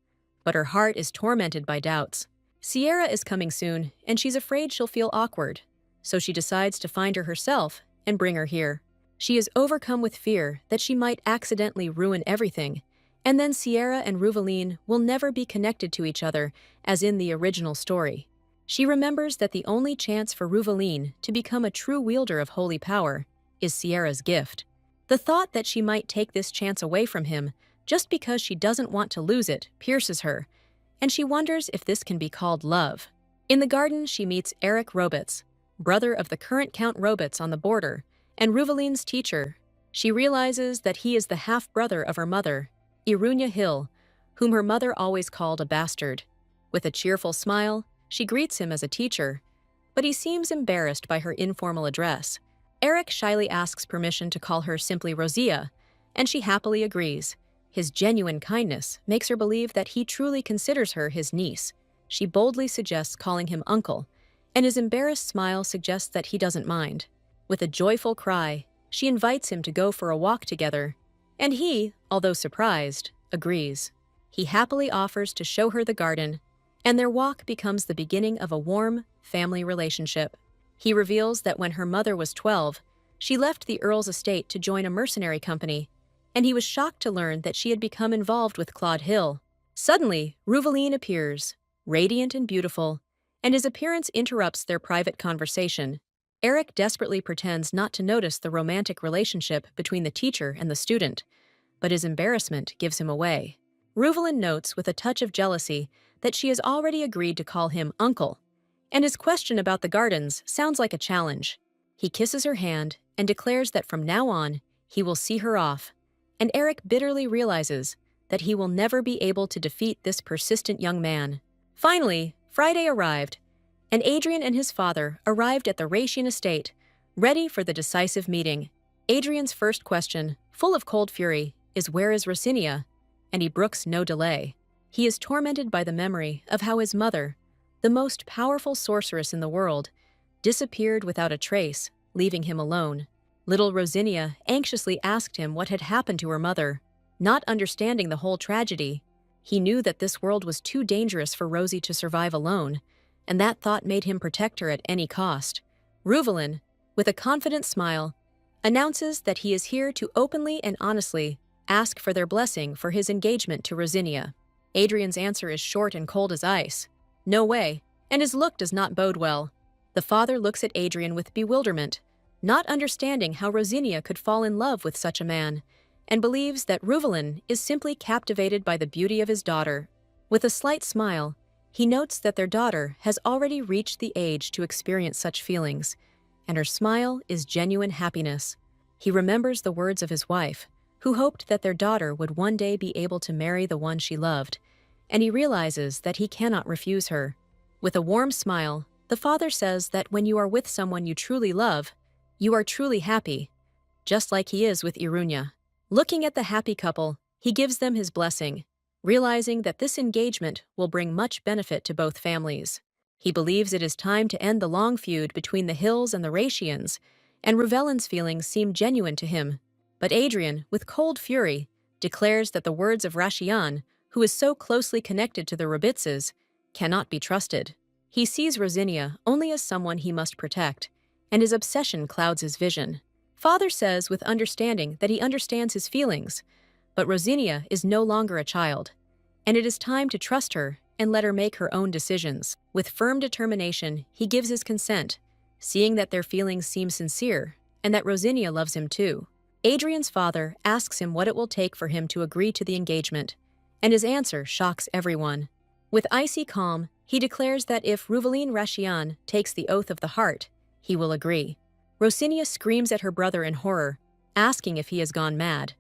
but her heart is tormented by doubts. Sierra is coming soon, and she's afraid she'll feel awkward, so she decides to find her herself and bring her here. She is overcome with fear that she might accidentally ruin everything, and then Sierra and Ruvaline will never be connected to each other as in the original story. She remembers that the only chance for Ruvaline to become a true wielder of holy power is Sierra's gift. The thought that she might take this chance away from him just because she doesn't want to lose it pierces her, and she wonders if this can be called love. In the garden, she meets Eric Robitz, brother of the current Count Robitz on the border, and Ruvaline's teacher. She realizes that he is the half-brother of her mother, Irunia Hill, whom her mother always called a bastard. With a cheerful smile, she greets him as a teacher, but he seems embarrassed by her informal address. Eric shyly asks permission to call her simply Rosia, and she happily agrees. His genuine kindness makes her believe that he truly considers her his niece. She boldly suggests calling him uncle, and his embarrassed smile suggests that he doesn't mind. With a joyful cry, she invites him to go for a walk together, and he, although surprised, agrees. He happily offers to show her the garden, and their walk becomes the beginning of a warm, family relationship. He reveals that when her mother was 12, she left the Earl's estate to join a mercenary company, and he was shocked to learn that she had become involved with Claude Hill. Suddenly, Ruvaline appears, radiant and beautiful, and his appearance interrupts their private conversation. Eric desperately pretends not to notice the romantic relationship between the teacher and the student, but his embarrassment gives him away. Ruvaline notes with a touch of jealousy that she has already agreed to call him uncle, and his question about the gardens sounds like a challenge. He kisses her hand and declares that from now on, he will see her off, and Eric bitterly realizes that he will never be able to defeat this persistent young man. Finally, Friday arrived, and Adrian and his father arrived at the Rashian estate, ready for the decisive meeting. Adrian's first question, full of cold fury, is where is Rosinia? And he brooks no delay. He is tormented by the memory of how his mother, the most powerful sorceress in the world, disappeared without a trace, leaving him alone. Little Rosinia anxiously asked him what had happened to her mother. Not understanding the whole tragedy, he knew that this world was too dangerous for Rosie to survive alone, and that thought made him protect her at any cost. Ruvaline, with a confident smile, announces that he is here to openly and honestly ask for their blessing for his engagement to Rosinia. Adrian's answer is short and cold as ice. No way, and his look does not bode well. The father looks at Adrian with bewilderment, not understanding how Rosinia could fall in love with such a man, and believes that Ruvaline is simply captivated by the beauty of his daughter. With a slight smile, he notes that their daughter has already reached the age to experience such feelings, and her smile is genuine happiness. He remembers the words of his wife, who hoped that their daughter would one day be able to marry the one she loved, and he realizes that he cannot refuse her. With a warm smile, the father says that when you are with someone you truly love, you are truly happy, just like he is with Irunya. Looking at the happy couple, he gives them his blessing, realizing that this engagement will bring much benefit to both families. He believes it is time to end the long feud between the Hills and the Ratians, and Ruvelin's feelings seem genuine to him. But Adrian, with cold fury, declares that the words of Rashian, who is so closely connected to the Rabitzes, cannot be trusted. He sees Rosinia only as someone he must protect, and his obsession clouds his vision. Father says with understanding that he understands his feelings, but Rosinia is no longer a child, and it is time to trust her and let her make her own decisions. With firm determination, he gives his consent, seeing that their feelings seem sincere and that Rosinia loves him too. Adrian's father asks him what it will take for him to agree to the engagement, and his answer shocks everyone. With icy calm, he declares that if Ruveline Rashian takes the oath of the heart, he will agree. Rosinia screams at her brother in horror, asking if he has gone mad,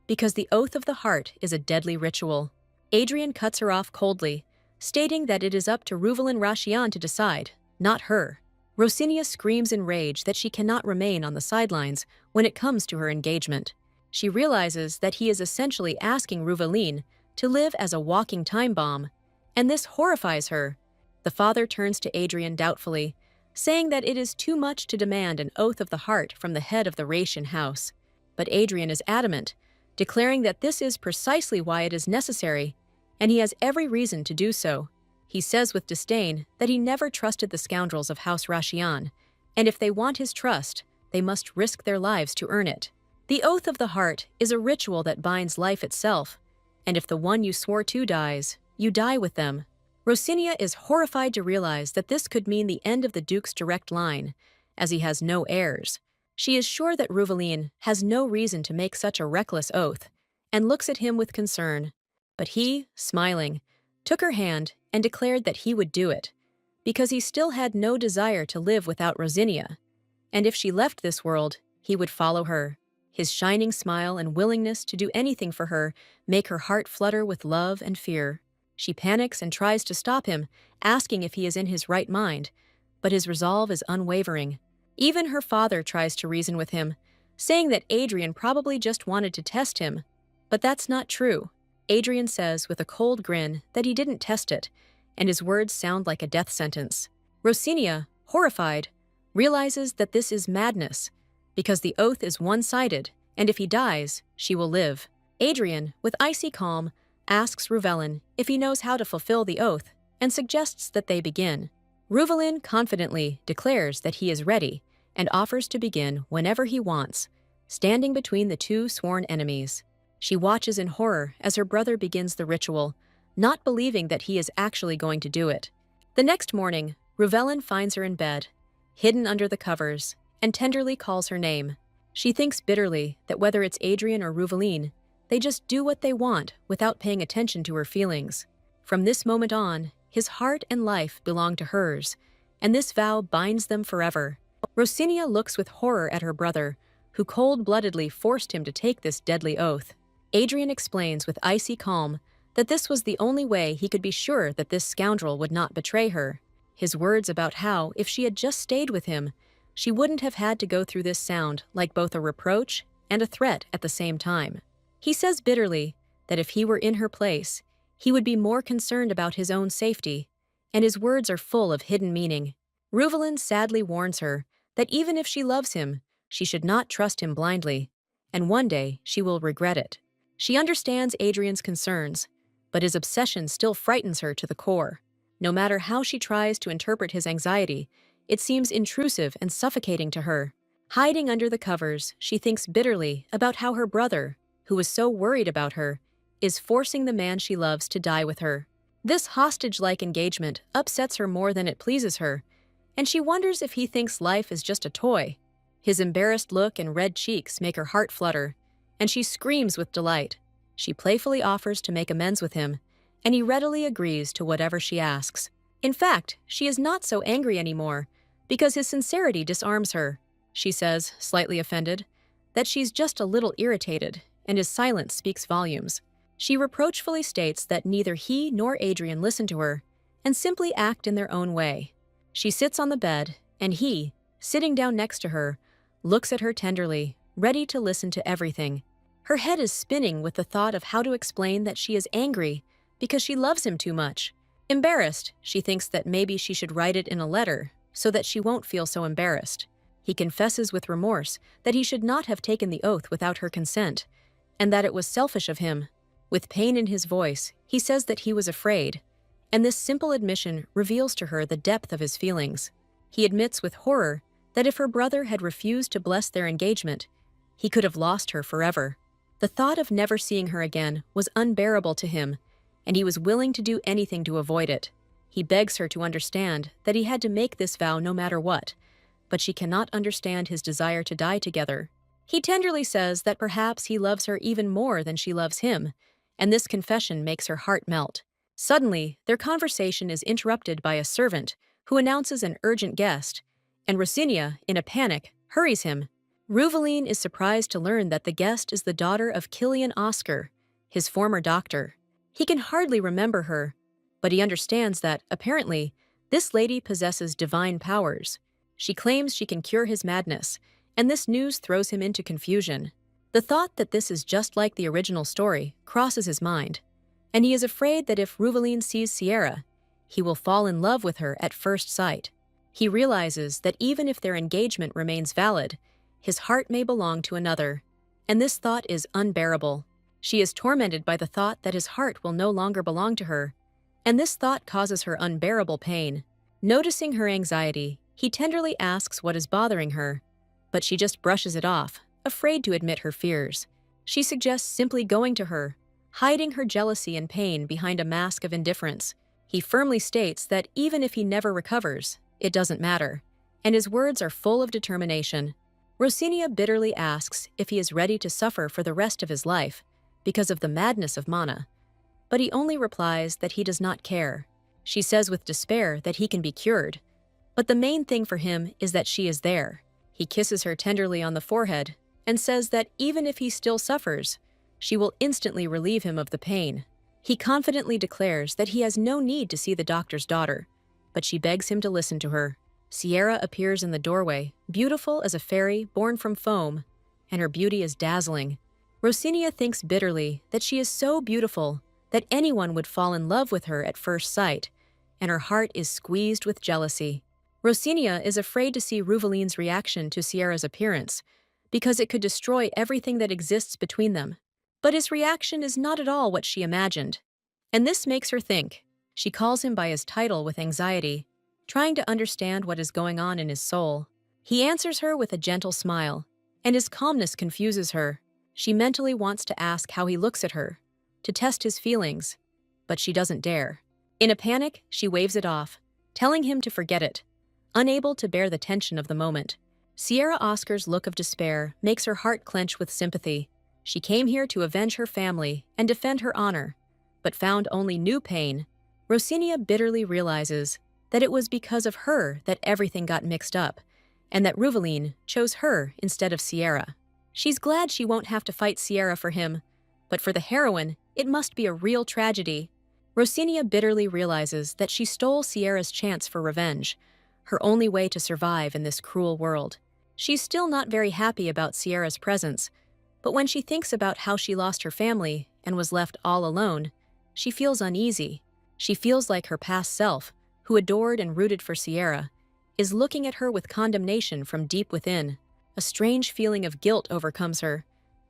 because the oath of the heart is a deadly ritual. Adrian cuts her off coldly, stating that it is up to Ruveline Rashian to decide, not her. Rosinia screams in rage that she cannot remain on the sidelines when it comes to her engagement. She realizes that he is essentially asking Ruveline to live as a walking time bomb, and this horrifies her. The father turns to Adrian doubtfully, saying that it is too much to demand an oath of the heart from the head of the Ratian house. But Adrian is adamant, declaring that this is precisely why it is necessary, and he has every reason to do so. He says with disdain that he never trusted the scoundrels of House Rashian, and if they want his trust, they must risk their lives to earn it. The oath of the heart is a ritual that binds life itself, and if the one you swore to dies, you die with them. Rosinia is horrified to realize that this could mean the end of the Duke's direct line, as he has no heirs. She is sure that Ruveline has no reason to make such a reckless oath, and looks at him with concern. But he, smiling, took her hand and declared that he would do it, because he still had no desire to live without Rosinia, and if she left this world, he would follow her. His shining smile and willingness to do anything for her make her heart flutter with love and fear. She panics and tries to stop him, asking if he is in his right mind, but his resolve is unwavering. Even her father tries to reason with him, saying that Adrian probably just wanted to test him, but that's not true. Adrian says with a cold grin that he didn't test it, and his words sound like a death sentence. Rosinia, horrified, realizes that this is madness, because the oath is one-sided, and if he dies, she will live. Adrian, with icy calm, asks Ruvelin if he knows how to fulfill the oath, and suggests that they begin. Ruvelin confidently declares that he is ready, and offers to begin whenever he wants, standing between the two sworn enemies. She watches in horror as her brother begins the ritual, not believing that he is actually going to do it. The next morning, Ruvelin finds her in bed, hidden under the covers, and tenderly calls her name. She thinks bitterly that whether it's Adrian or Ruveline, they just do what they want without paying attention to her feelings. From this moment on, his heart and life belong to hers, and this vow binds them forever. Rosinia looks with horror at her brother, who cold-bloodedly forced him to take this deadly oath. Adrian explains with icy calm that this was the only way he could be sure that this scoundrel would not betray her. His words about how, if she had just stayed with him, she wouldn't have had to go through this sound like both a reproach and a threat at the same time. He says bitterly that if he were in her place, he would be more concerned about his own safety, and his words are full of hidden meaning. Ruvelin sadly warns her that even if she loves him, she should not trust him blindly, and one day she will regret it. She understands Adrian's concerns, but his obsession still frightens her to the core. No matter how she tries to interpret his anxiety, it seems intrusive and suffocating to her. Hiding under the covers, she thinks bitterly about how her brother, who was so worried about her, is forcing the man she loves to die with her. This hostage-like engagement upsets her more than it pleases her, and she wonders if he thinks life is just a toy. His embarrassed look and red cheeks make her heart flutter, and she screams with delight. She playfully offers to make amends with him, and he readily agrees to whatever she asks. In fact, she is not so angry anymore, because his sincerity disarms her. She says, slightly offended, that she's just a little irritated, and his silence speaks volumes. She reproachfully states that neither he nor Adrian listen to her and simply act in their own way. She sits on the bed, and he, sitting down next to her, looks at her tenderly, ready to listen to everything. Her head is spinning with the thought of how to explain that she is angry because she loves him too much. Embarrassed, she thinks that maybe she should write it in a letter so that she won't feel so embarrassed. He confesses with remorse that he should not have taken the oath without her consent, and that it was selfish of him. With pain in his voice, he says that he was afraid, and this simple admission reveals to her the depth of his feelings. He admits with horror that if her brother had refused to bless their engagement, he could have lost her forever. The thought of never seeing her again was unbearable to him, and he was willing to do anything to avoid it. He begs her to understand that he had to make this vow no matter what, but she cannot understand his desire to die together. He tenderly says that perhaps he loves her even more than she loves him, and this confession makes her heart melt. Suddenly, their conversation is interrupted by a servant who announces an urgent guest, and Rosinia, in a panic, hurries him. Ruvaline is surprised to learn that the guest is the daughter of Killian Oscar, his former doctor. He can hardly remember her, but he understands that, apparently, this lady possesses divine powers. She claims she can cure his madness, and this news throws him into confusion. The thought that this is just like the original story crosses his mind, and he is afraid that if Ruvaline sees Sierra, he will fall in love with her at first sight. He realizes that even if their engagement remains valid, his heart may belong to another, and this thought is unbearable. She is tormented by the thought that his heart will no longer belong to her, and this thought causes her unbearable pain. Noticing her anxiety, he tenderly asks what is bothering her, but she just brushes it off, afraid to admit her fears. She suggests simply going to her, hiding her jealousy and pain behind a mask of indifference. He firmly states that even if he never recovers, it doesn't matter, and his words are full of determination. Rosinia bitterly asks if he is ready to suffer for the rest of his life because of the madness of Mana, but he only replies that he does not care. She says with despair that he can be cured, but the main thing for him is that she is there. He kisses her tenderly on the forehead and says that even if he still suffers, she will instantly relieve him of the pain. He confidently declares that he has no need to see the doctor's daughter, but she begs him to listen to her. Sierra appears in the doorway, beautiful as a fairy born from foam, and her beauty is dazzling. Rosinia thinks bitterly that she is so beautiful that anyone would fall in love with her at first sight, and her heart is squeezed with jealousy. Rosinia is afraid to see Ruvaline's reaction to Sierra's appearance, because it could destroy everything that exists between them. But his reaction is not at all what she imagined, and this makes her think. She calls him by his title with anxiety, trying to understand what is going on in his soul. He answers her with a gentle smile, and his calmness confuses her. She mentally wants to ask how he looks at her, to test his feelings, but she doesn't dare. In a panic, she waves it off, telling him to forget it, unable to bear the tension of the moment. Sierra Oscar's look of despair makes her heart clench with sympathy. She came here to avenge her family and defend her honor, but found only new pain. Rosinia bitterly realizes that it was because of her that everything got mixed up, and that Ruvaline chose her instead of Sierra. She's glad she won't have to fight Sierra for him, but for the heroine, it must be a real tragedy. Rosinia bitterly realizes that she stole Sierra's chance for revenge, her only way to survive in this cruel world. She's still not very happy about Sierra's presence, but when she thinks about how she lost her family and was left all alone, she feels uneasy. She feels like her past self, who adored and rooted for Sierra, is looking at her with condemnation from deep within. A strange feeling of guilt overcomes her,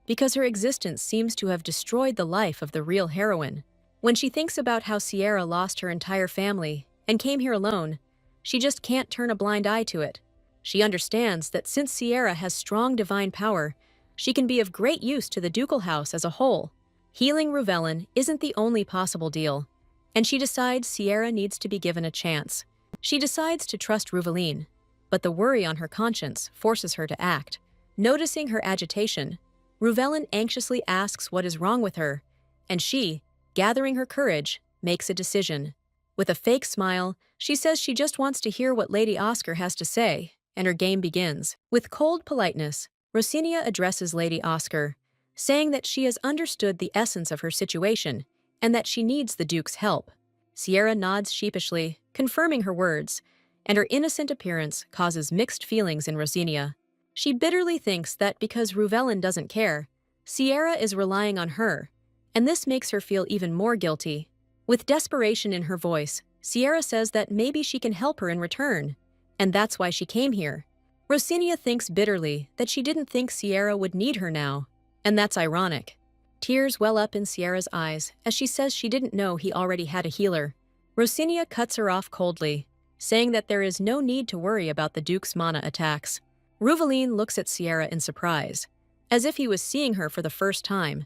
because her existence seems to have destroyed the life of the real heroine. When she thinks about how Sierra lost her entire family and came here alone, she just can't turn a blind eye to it. She understands that since Sierra has strong divine power, she can be of great use to the ducal house as a whole. Healing Ruvelin isn't the only possible deal, and she decides Sierra needs to be given a chance. She decides to trust Ruvaline, but the worry on her conscience forces her to act. Noticing her agitation, Ruvelin anxiously asks what is wrong with her, and she, gathering her courage, makes a decision. With a fake smile, she says she just wants to hear what Lady Oscar has to say, and her game begins. With cold politeness, Rosinia addresses Lady Oscar, saying that she has understood the essence of her situation and that she needs the Duke's help. Sierra nods sheepishly, confirming her words, and her innocent appearance causes mixed feelings in Rosinia. She bitterly thinks that because Ruvelin doesn't care, Sierra is relying on her, and this makes her feel even more guilty. With desperation in her voice, Sierra says that maybe she can help her in return, and that's why she came here. Rosinia thinks bitterly that she didn't think Sierra would need her now, and that's ironic. Tears well up in Sierra's eyes as she says she didn't know he already had a healer. Rosinia cuts her off coldly, saying that there is no need to worry about the Duke's mana attacks. Ruvelin looks at Sierra in surprise, as if he was seeing her for the first time,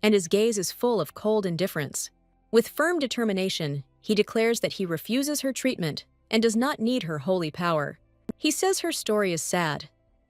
and his gaze is full of cold indifference. With firm determination, he declares that he refuses her treatment and does not need her holy power. He says her story is sad,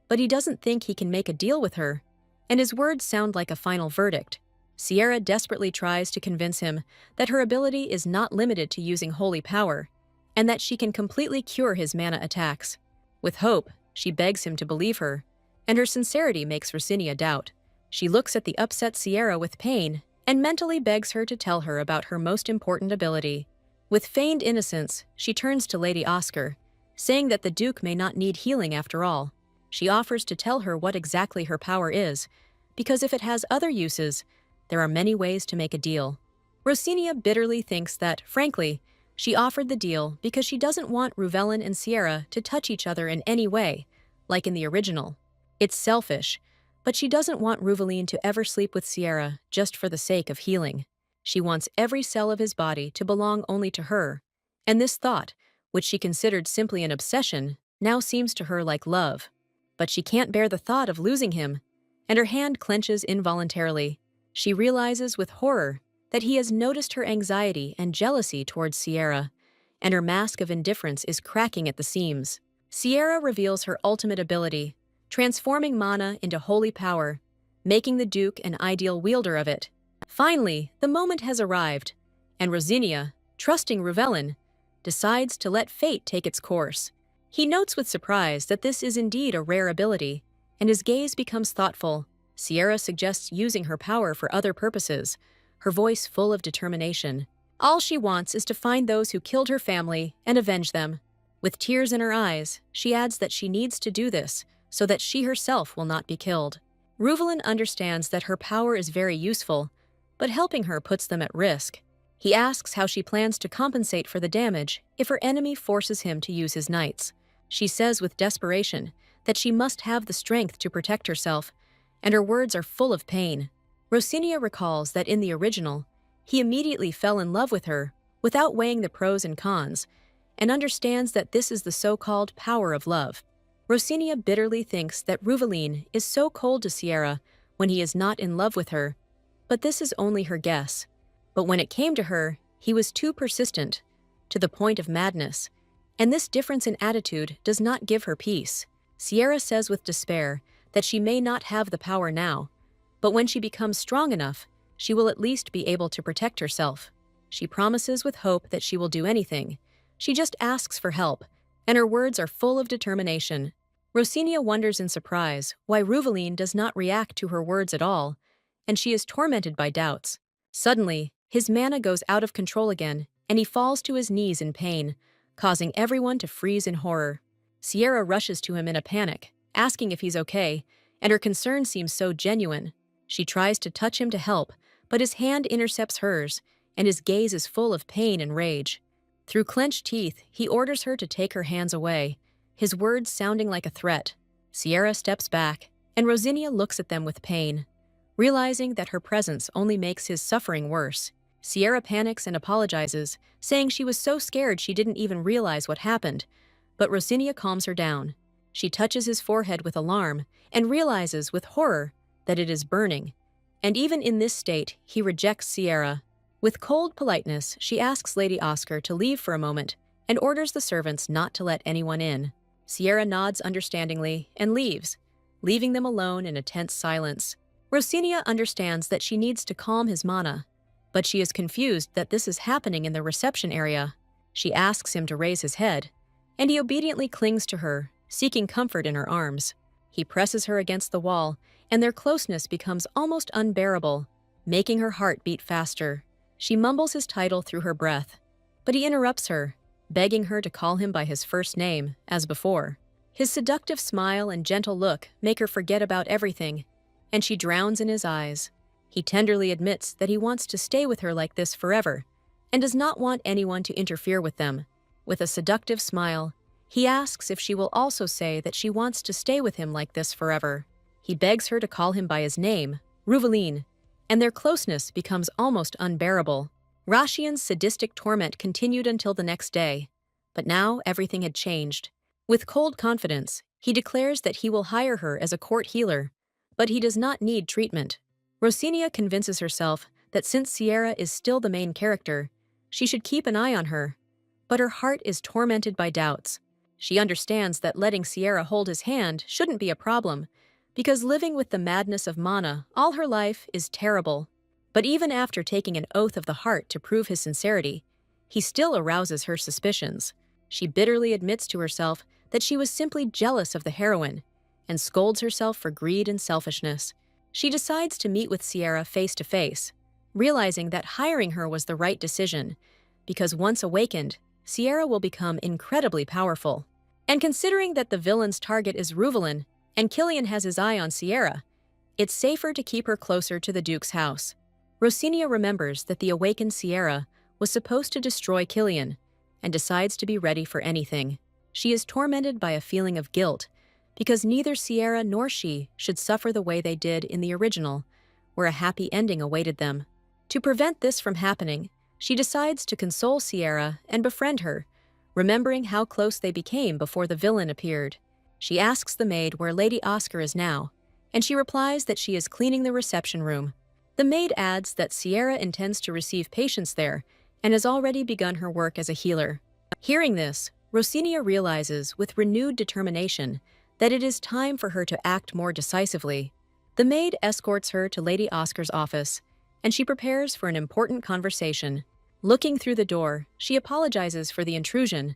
but he doesn't think he can make a deal with her, and his words sound like a final verdict. Sierra desperately tries to convince him that her ability is not limited to using holy power, and that she can completely cure his mana attacks. With hope, she begs him to believe her, and her sincerity makes Rosinia doubt. She looks at the upset Sierra with pain and mentally begs her to tell her about her most important ability. With feigned innocence, she turns to Lady Oscar, saying that the Duke may not need healing after all. She offers to tell her what exactly her power is, because if it has other uses, there are many ways to make a deal. Rosinia bitterly thinks that, frankly, she offered the deal because she doesn't want Ruvelin and Sierra to touch each other in any way, like in the original. It's selfish, but she doesn't want Ruvelin to ever sleep with Sierra just for the sake of healing. She wants every cell of his body to belong only to her, and this thought, which she considered simply an obsession, now seems to her like love. But she can't bear the thought of losing him, and her hand clenches involuntarily. She realizes with horror that he has noticed her anxiety and jealousy towards Sierra, and her mask of indifference is cracking at the seams. Sierra reveals her ultimate ability, transforming mana into holy power, making the Duke an ideal wielder of it. Finally, the moment has arrived, and Rosinia, trusting Ruvelin, decides to let fate take its course. He notes with surprise that this is indeed a rare ability, and his gaze becomes thoughtful. Sierra suggests using her power for other purposes, her voice full of determination. All she wants is to find those who killed her family and avenge them. With tears in her eyes, she adds that she needs to do this so that she herself will not be killed. Ruvelin understands that her power is very useful, but helping her puts them at risk. He asks how she plans to compensate for the damage if her enemy forces him to use his knights. She says with desperation that she must have the strength to protect herself, and her words are full of pain. Rosinia recalls that in the original, he immediately fell in love with her without weighing the pros and cons, and understands that this is the so-called power of love. Rosinia bitterly thinks that Ruvelin is so cold to Sierra when he is not in love with her, but this is only her guess. But when it came to her, he was too persistent, to the point of madness, and this difference in attitude does not give her peace. Sierra says with despair that she may not have the power now, but when she becomes strong enough, she will at least be able to protect herself. She promises with hope that she will do anything. She just asks for help, and her words are full of determination. Rosinia wonders in surprise why Ruvelin does not react to her words at all, and she is tormented by doubts. Suddenly, his mana goes out of control again, and he falls to his knees in pain, causing everyone to freeze in horror. Sierra rushes to him in a panic, asking if he's okay, and her concern seems so genuine. She tries to touch him to help, but his hand intercepts hers, and his gaze is full of pain and rage. Through clenched teeth, he orders her to take her hands away, his words sounding like a threat. Sierra steps back, and Rosinia looks at them with pain. Realizing that her presence only makes his suffering worse, Sierra panics and apologizes, saying she was so scared she didn't even realize what happened, but Rosinia calms her down. She touches his forehead with alarm and realizes with horror that it is burning, and even in this state, he rejects Sierra. With cold politeness, she asks Lady Oscar to leave for a moment and orders the servants not to let anyone in. Sierra nods understandingly and leaves, leaving them alone in a tense silence. Rosinia understands that she needs to calm his mana, but she is confused that this is happening in the reception area. She asks him to raise his head, and he obediently clings to her, seeking comfort in her arms. He presses her against the wall, and their closeness becomes almost unbearable, making her heart beat faster. She mumbles his title through her breath, but he interrupts her, begging her to call him by his first name, as before. His seductive smile and gentle look make her forget about everything, and she drowns in his eyes. He tenderly admits that he wants to stay with her like this forever, and does not want anyone to interfere with them. With a seductive smile, he asks if she will also say that she wants to stay with him like this forever. He begs her to call him by his name, Ruveline, and their closeness becomes almost unbearable. Rashian's sadistic torment continued until the next day, but now everything had changed. With cold confidence, he declares that he will hire her as a court healer, but he does not need treatment. Rosinia convinces herself that since Sierra is still the main character, she should keep an eye on her, but her heart is tormented by doubts. She understands that letting Sierra hold his hand shouldn't be a problem, because living with the madness of Mana all her life is terrible. But even after taking an oath of the heart to prove his sincerity, he still arouses her suspicions. She bitterly admits to herself that she was simply jealous of the heroine, and scolds herself for greed and selfishness. She decides to meet with Sierra face to face, realizing that hiring her was the right decision, because once awakened, Sierra will become incredibly powerful. And considering that the villain's target is Ruveline, and Killian has his eye on Sierra, it's safer to keep her closer to the Duke's house. Rosinia remembers that the awakened Sierra was supposed to destroy Killian, and decides to be ready for anything. She is tormented by a feeling of guilt, because neither Sierra nor she should suffer the way they did in the original, where a happy ending awaited them. To prevent this from happening, she decides to console Sierra and befriend her, remembering how close they became before the villain appeared. She asks the maid where Lady Oscar is now, and she replies that she is cleaning the reception room. The maid adds that Sierra intends to receive patients there and has already begun her work as a healer. Hearing this, Rosinia realizes with renewed determination that it is time for her to act more decisively. The maid escorts her to Lady Oscar's office, and she prepares for an important conversation. Looking through the door, she apologizes for the intrusion,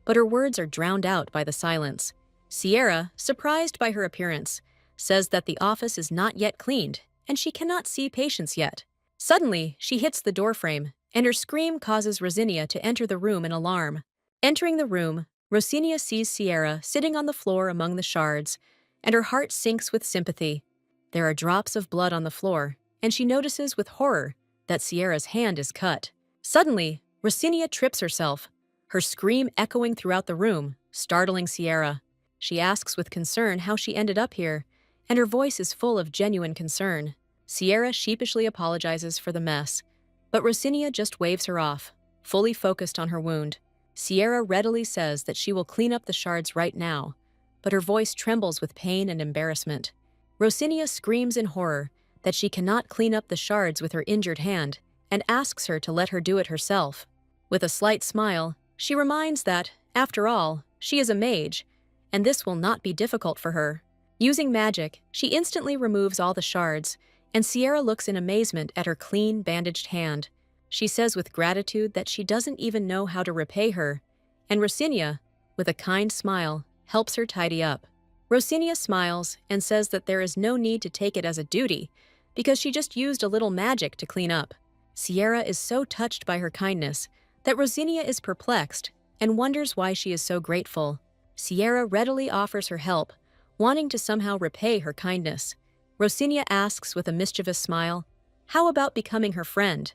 but her words are drowned out by the silence. Sierra, surprised by her appearance, says that the office is not yet cleaned, and she cannot see patients yet. Suddenly, she hits the doorframe, and her scream causes Rosinia to enter the room in alarm. Entering the room, Rosinia sees Sierra sitting on the floor among the shards, and her heart sinks with sympathy. There are drops of blood on the floor, and she notices with horror that Sierra's hand is cut. Suddenly, Rosinia trips herself, her scream echoing throughout the room, startling Sierra. She asks with concern how she ended up here, and her voice is full of genuine concern. Sierra sheepishly apologizes for the mess, but Rosinia just waves her off, fully focused on her wound. Sierra readily says that she will clean up the shards right now, but her voice trembles with pain and embarrassment. Rosinia screams in horror that she cannot clean up the shards with her injured hand and asks her to let her do it herself. With a slight smile, she reminds that, after all, she is a mage, and this will not be difficult for her. Using magic, she instantly removes all the shards, and Sierra looks in amazement at her clean, bandaged hand. She says with gratitude that she doesn't even know how to repay her, and Rosinia, with a kind smile, helps her tidy up. Rosinia smiles and says that there is no need to take it as a duty, because she just used a little magic to clean up. Sierra is so touched by her kindness that Rosinia is perplexed and wonders why she is so grateful. Sierra readily offers her help, wanting to somehow repay her kindness. Rosinia asks with a mischievous smile, how about becoming her friend?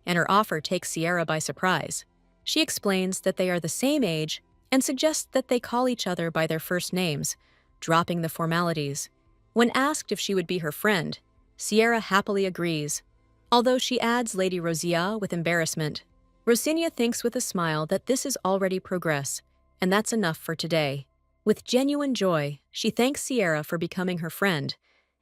And her offer takes Sierra by surprise. She explains that they are the same age and suggests that they call each other by their first names, dropping the formalities. When asked if she would be her friend, Sierra happily agrees, although she adds Lady Rosia with embarrassment. Rosinia thinks with a smile that this is already progress, and that's enough for today. With genuine joy, she thanks Sierra for becoming her friend,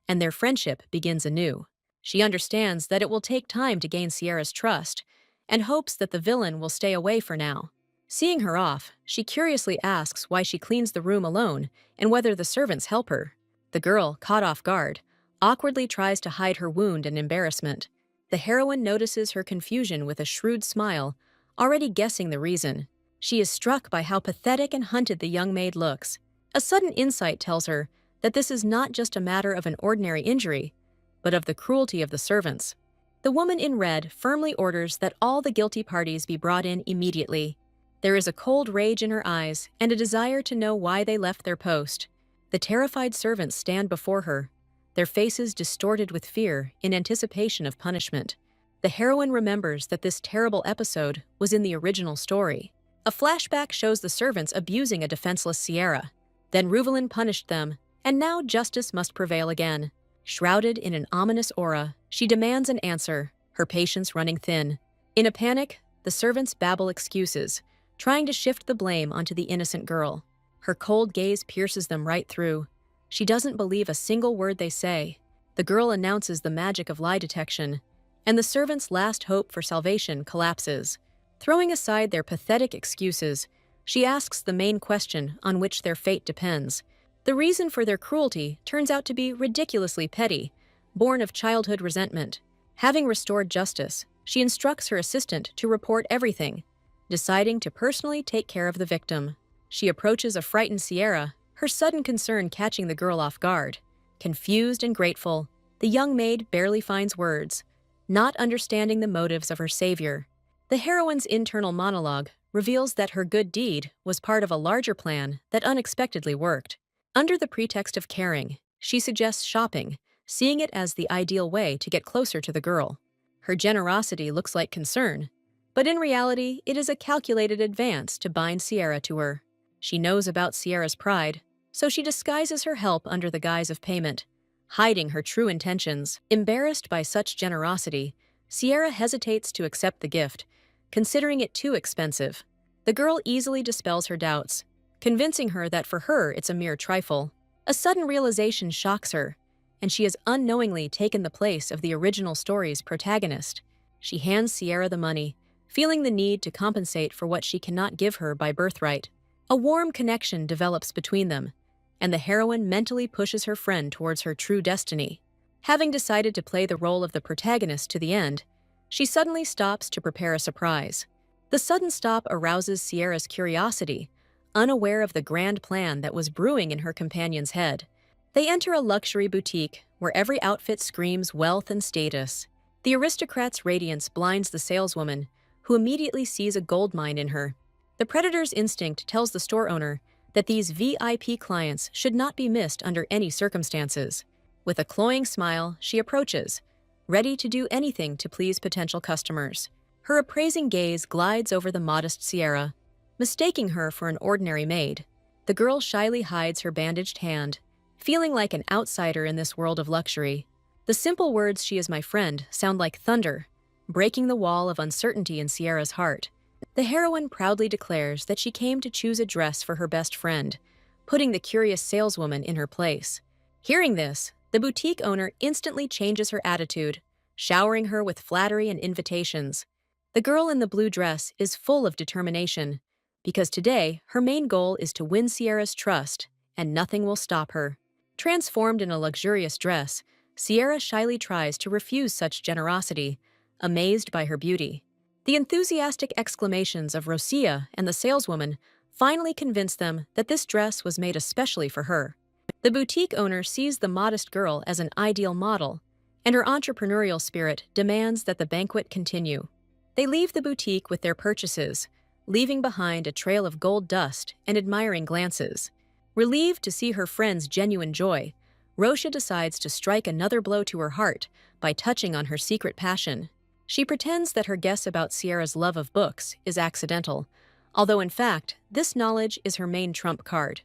and their friendship begins anew. She understands that it will take time to gain Sierra's trust, and hopes that the villain will stay away for now. Seeing her off, she curiously asks why she cleans the room alone and whether the servants help her. The girl, caught off guard, awkwardly tries to hide her wound and embarrassment. The heroine notices her confusion with a shrewd smile, already guessing the reason. She is struck by how pathetic and hunted the young maid looks. A sudden insight tells her that this is not just a matter of an ordinary injury, but of the cruelty of the servants. The woman in red firmly orders that all the guilty parties be brought in immediately. There is a cold rage in her eyes and a desire to know why they left their post. The terrified servants stand before her, their faces distorted with fear in anticipation of punishment. The heroine remembers that this terrible episode was in the original story. A flashback shows the servants abusing a defenseless Sierra. Then Ruvelin punished them, and now justice must prevail again. Shrouded in an ominous aura, she demands an answer, her patience running thin. In a panic, the servants babble excuses, trying to shift the blame onto the innocent girl. Her cold gaze pierces them right through. She doesn't believe a single word they say. The girl announces the magic of lie detection, and the servants' last hope for salvation collapses. Throwing aside their pathetic excuses, she asks the main question on which their fate depends. The reason for their cruelty turns out to be ridiculously petty, born of childhood resentment. Having restored justice, she instructs her assistant to report everything, deciding to personally take care of the victim. She approaches a frightened Sierra, her sudden concern catching the girl off guard. Confused and grateful, the young maid barely finds words, not understanding the motives of her savior. The heroine's internal monologue reveals that her good deed was part of a larger plan that unexpectedly worked. Under the pretext of caring, she suggests shopping, seeing it as the ideal way to get closer to the girl. Her generosity looks like concern, but in reality, it is a calculated advance to bind Sierra to her. She knows about Sierra's pride, so she disguises her help under the guise of payment, hiding her true intentions. Embarrassed by such generosity, Sierra hesitates to accept the gift, considering it too expensive. The girl easily dispels her doubts, convincing her that for her it's a mere trifle. A sudden realization shocks her, and she has unknowingly taken the place of the original story's protagonist. She hands Sierra the money, feeling the need to compensate for what she cannot give her by birthright. A warm connection develops between them, and the heroine mentally pushes her friend towards her true destiny. Having decided to play the role of the protagonist to the end, she suddenly stops to prepare a surprise. The sudden stop arouses Sierra's curiosity, unaware of the grand plan that was brewing in her companion's head. They enter a luxury boutique where every outfit screams wealth and status. The aristocrat's radiance blinds the saleswoman, who immediately sees a gold mine in her. The predator's instinct tells the store owner that these VIP clients should not be missed under any circumstances. With a cloying smile, she approaches, ready to do anything to please potential customers. Her appraising gaze glides over the modest Sierra, mistaking her for an ordinary maid. The girl shyly hides her bandaged hand, feeling like an outsider in this world of luxury. The simple words "she is my friend" sound like thunder, breaking the wall of uncertainty in Sierra's heart. The heroine proudly declares that she came to choose a dress for her best friend, putting the curious saleswoman in her place. Hearing this, the boutique owner instantly changes her attitude, showering her with flattery and invitations. The girl in the blue dress is full of determination, because today her main goal is to win Sierra's trust, and nothing will stop her. Transformed in a luxurious dress, Sierra shyly tries to refuse such generosity, amazed by her beauty. The enthusiastic exclamations of Rosia and the saleswoman finally convince them that this dress was made especially for her. The boutique owner sees the modest girl as an ideal model, and her entrepreneurial spirit demands that the banquet continue. They leave the boutique with their purchases, leaving behind a trail of gold dust and admiring glances. Relieved to see her friend's genuine joy, Rosia decides to strike another blow to her heart by touching on her secret passion. She pretends that her guess about Sierra's love of books is accidental, although in fact, this knowledge is her main trump card.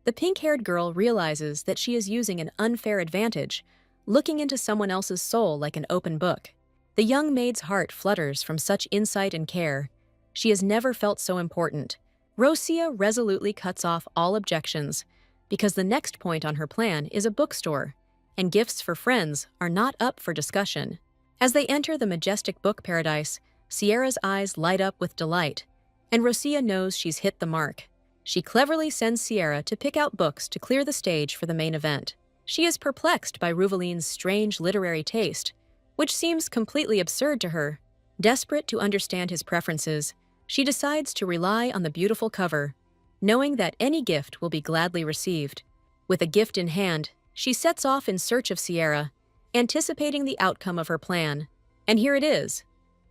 The pink-haired girl realizes that she is using an unfair advantage, looking into someone else's soul like an open book. The young maid's heart flutters from such insight and care. She has never felt so important. Rosia resolutely cuts off all objections, because the next point on her plan is a bookstore, and gifts for friends are not up for discussion. As they enter the majestic book paradise, Sierra's eyes light up with delight, and Rosia knows she's hit the mark. She cleverly sends Sierra to pick out books to clear the stage for the main event. She is perplexed by Ruvelin's strange literary taste, which seems completely absurd to her. Desperate to understand his preferences, she decides to rely on the beautiful cover, knowing that any gift will be gladly received. With a gift in hand, she sets off in search of Sierra, anticipating the outcome of her plan. And here it is.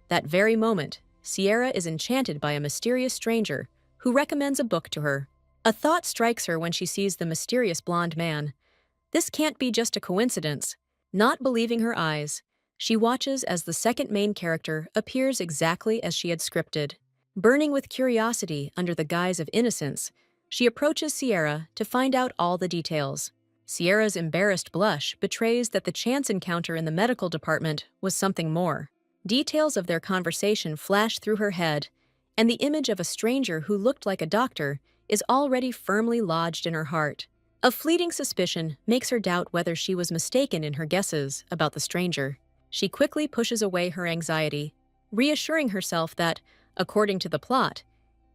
That very moment, Sierra is enchanted by a mysterious stranger who recommends a book to her. A thought strikes her when she sees the mysterious blonde man. This can't be just a coincidence. Not believing her eyes, she watches as the second main character appears exactly as she had scripted. Burning with curiosity under the guise of innocence, she approaches Sierra to find out all the details. Sierra's embarrassed blush betrays that the chance encounter in the medical department was something more. Details of their conversation flash through her head, and the image of a stranger who looked like a doctor is already firmly lodged in her heart. A fleeting suspicion makes her doubt whether she was mistaken in her guesses about the stranger. She quickly pushes away her anxiety, reassuring herself that, according to the plot,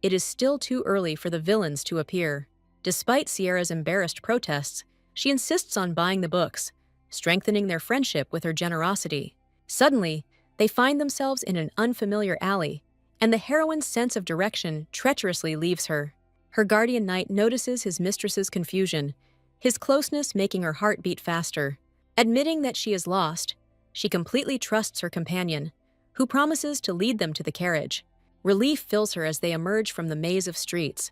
it is still too early for the villains to appear. Despite Sierra's embarrassed protests, she insists on buying the books, strengthening their friendship with her generosity. Suddenly, they find themselves in an unfamiliar alley, and the heroine's sense of direction treacherously leaves her. Her guardian knight notices his mistress's confusion, his closeness making her heart beat faster. Admitting that she is lost, she completely trusts her companion, who promises to lead them to the carriage. Relief fills her as they emerge from the maze of streets,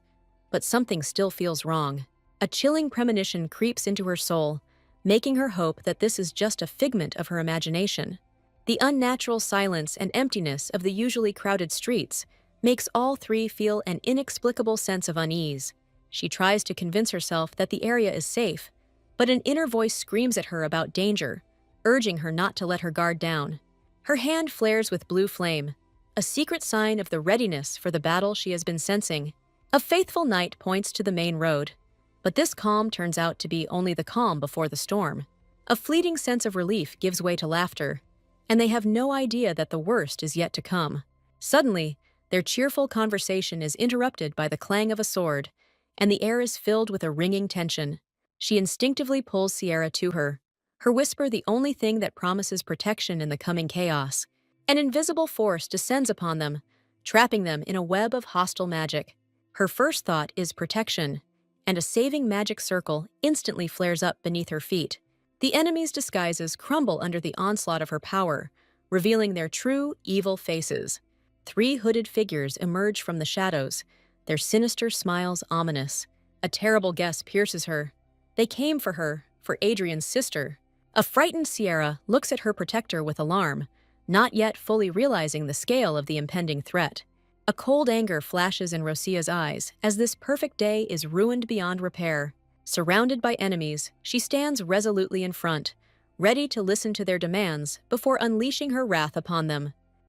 but something still feels wrong. A chilling premonition creeps into her soul, making her hope that this is just a figment of her imagination. The unnatural silence and emptiness of the usually crowded streets makes all three feel an inexplicable sense of unease. She tries to convince herself that the area is safe, but an inner voice screams at her about danger, urging her not to let her guard down. Her hand flares with blue flame, a secret sign of the readiness for the battle she has been sensing. A faithful knight points to the main road, but this calm turns out to be only the calm before the storm. A fleeting sense of relief gives way to laughter, and they have no idea that the worst is yet to come. Suddenly, their cheerful conversation is interrupted by the clang of a sword, and the air is filled with a ringing tension. She instinctively pulls Sierra to her, her whisper the only thing that promises protection in the coming chaos. An invisible force descends upon them, trapping them in a web of hostile magic. Her first thought is protection, and a saving magic circle instantly flares up beneath her feet. The enemy's disguises crumble under the onslaught of her power, revealing their true, evil faces. 3 hooded figures emerge from the shadows, their sinister smiles ominous. A terrible guess pierces her. They came for her, for Adrian's sister. A frightened Sierra looks at her protector with alarm, not yet fully realizing the scale of the impending threat. A cold anger flashes in Rosia's eyes as this perfect day is ruined beyond repair. Surrounded by enemies, she stands resolutely in front, ready to listen to their demands before unleashing her wrath upon them.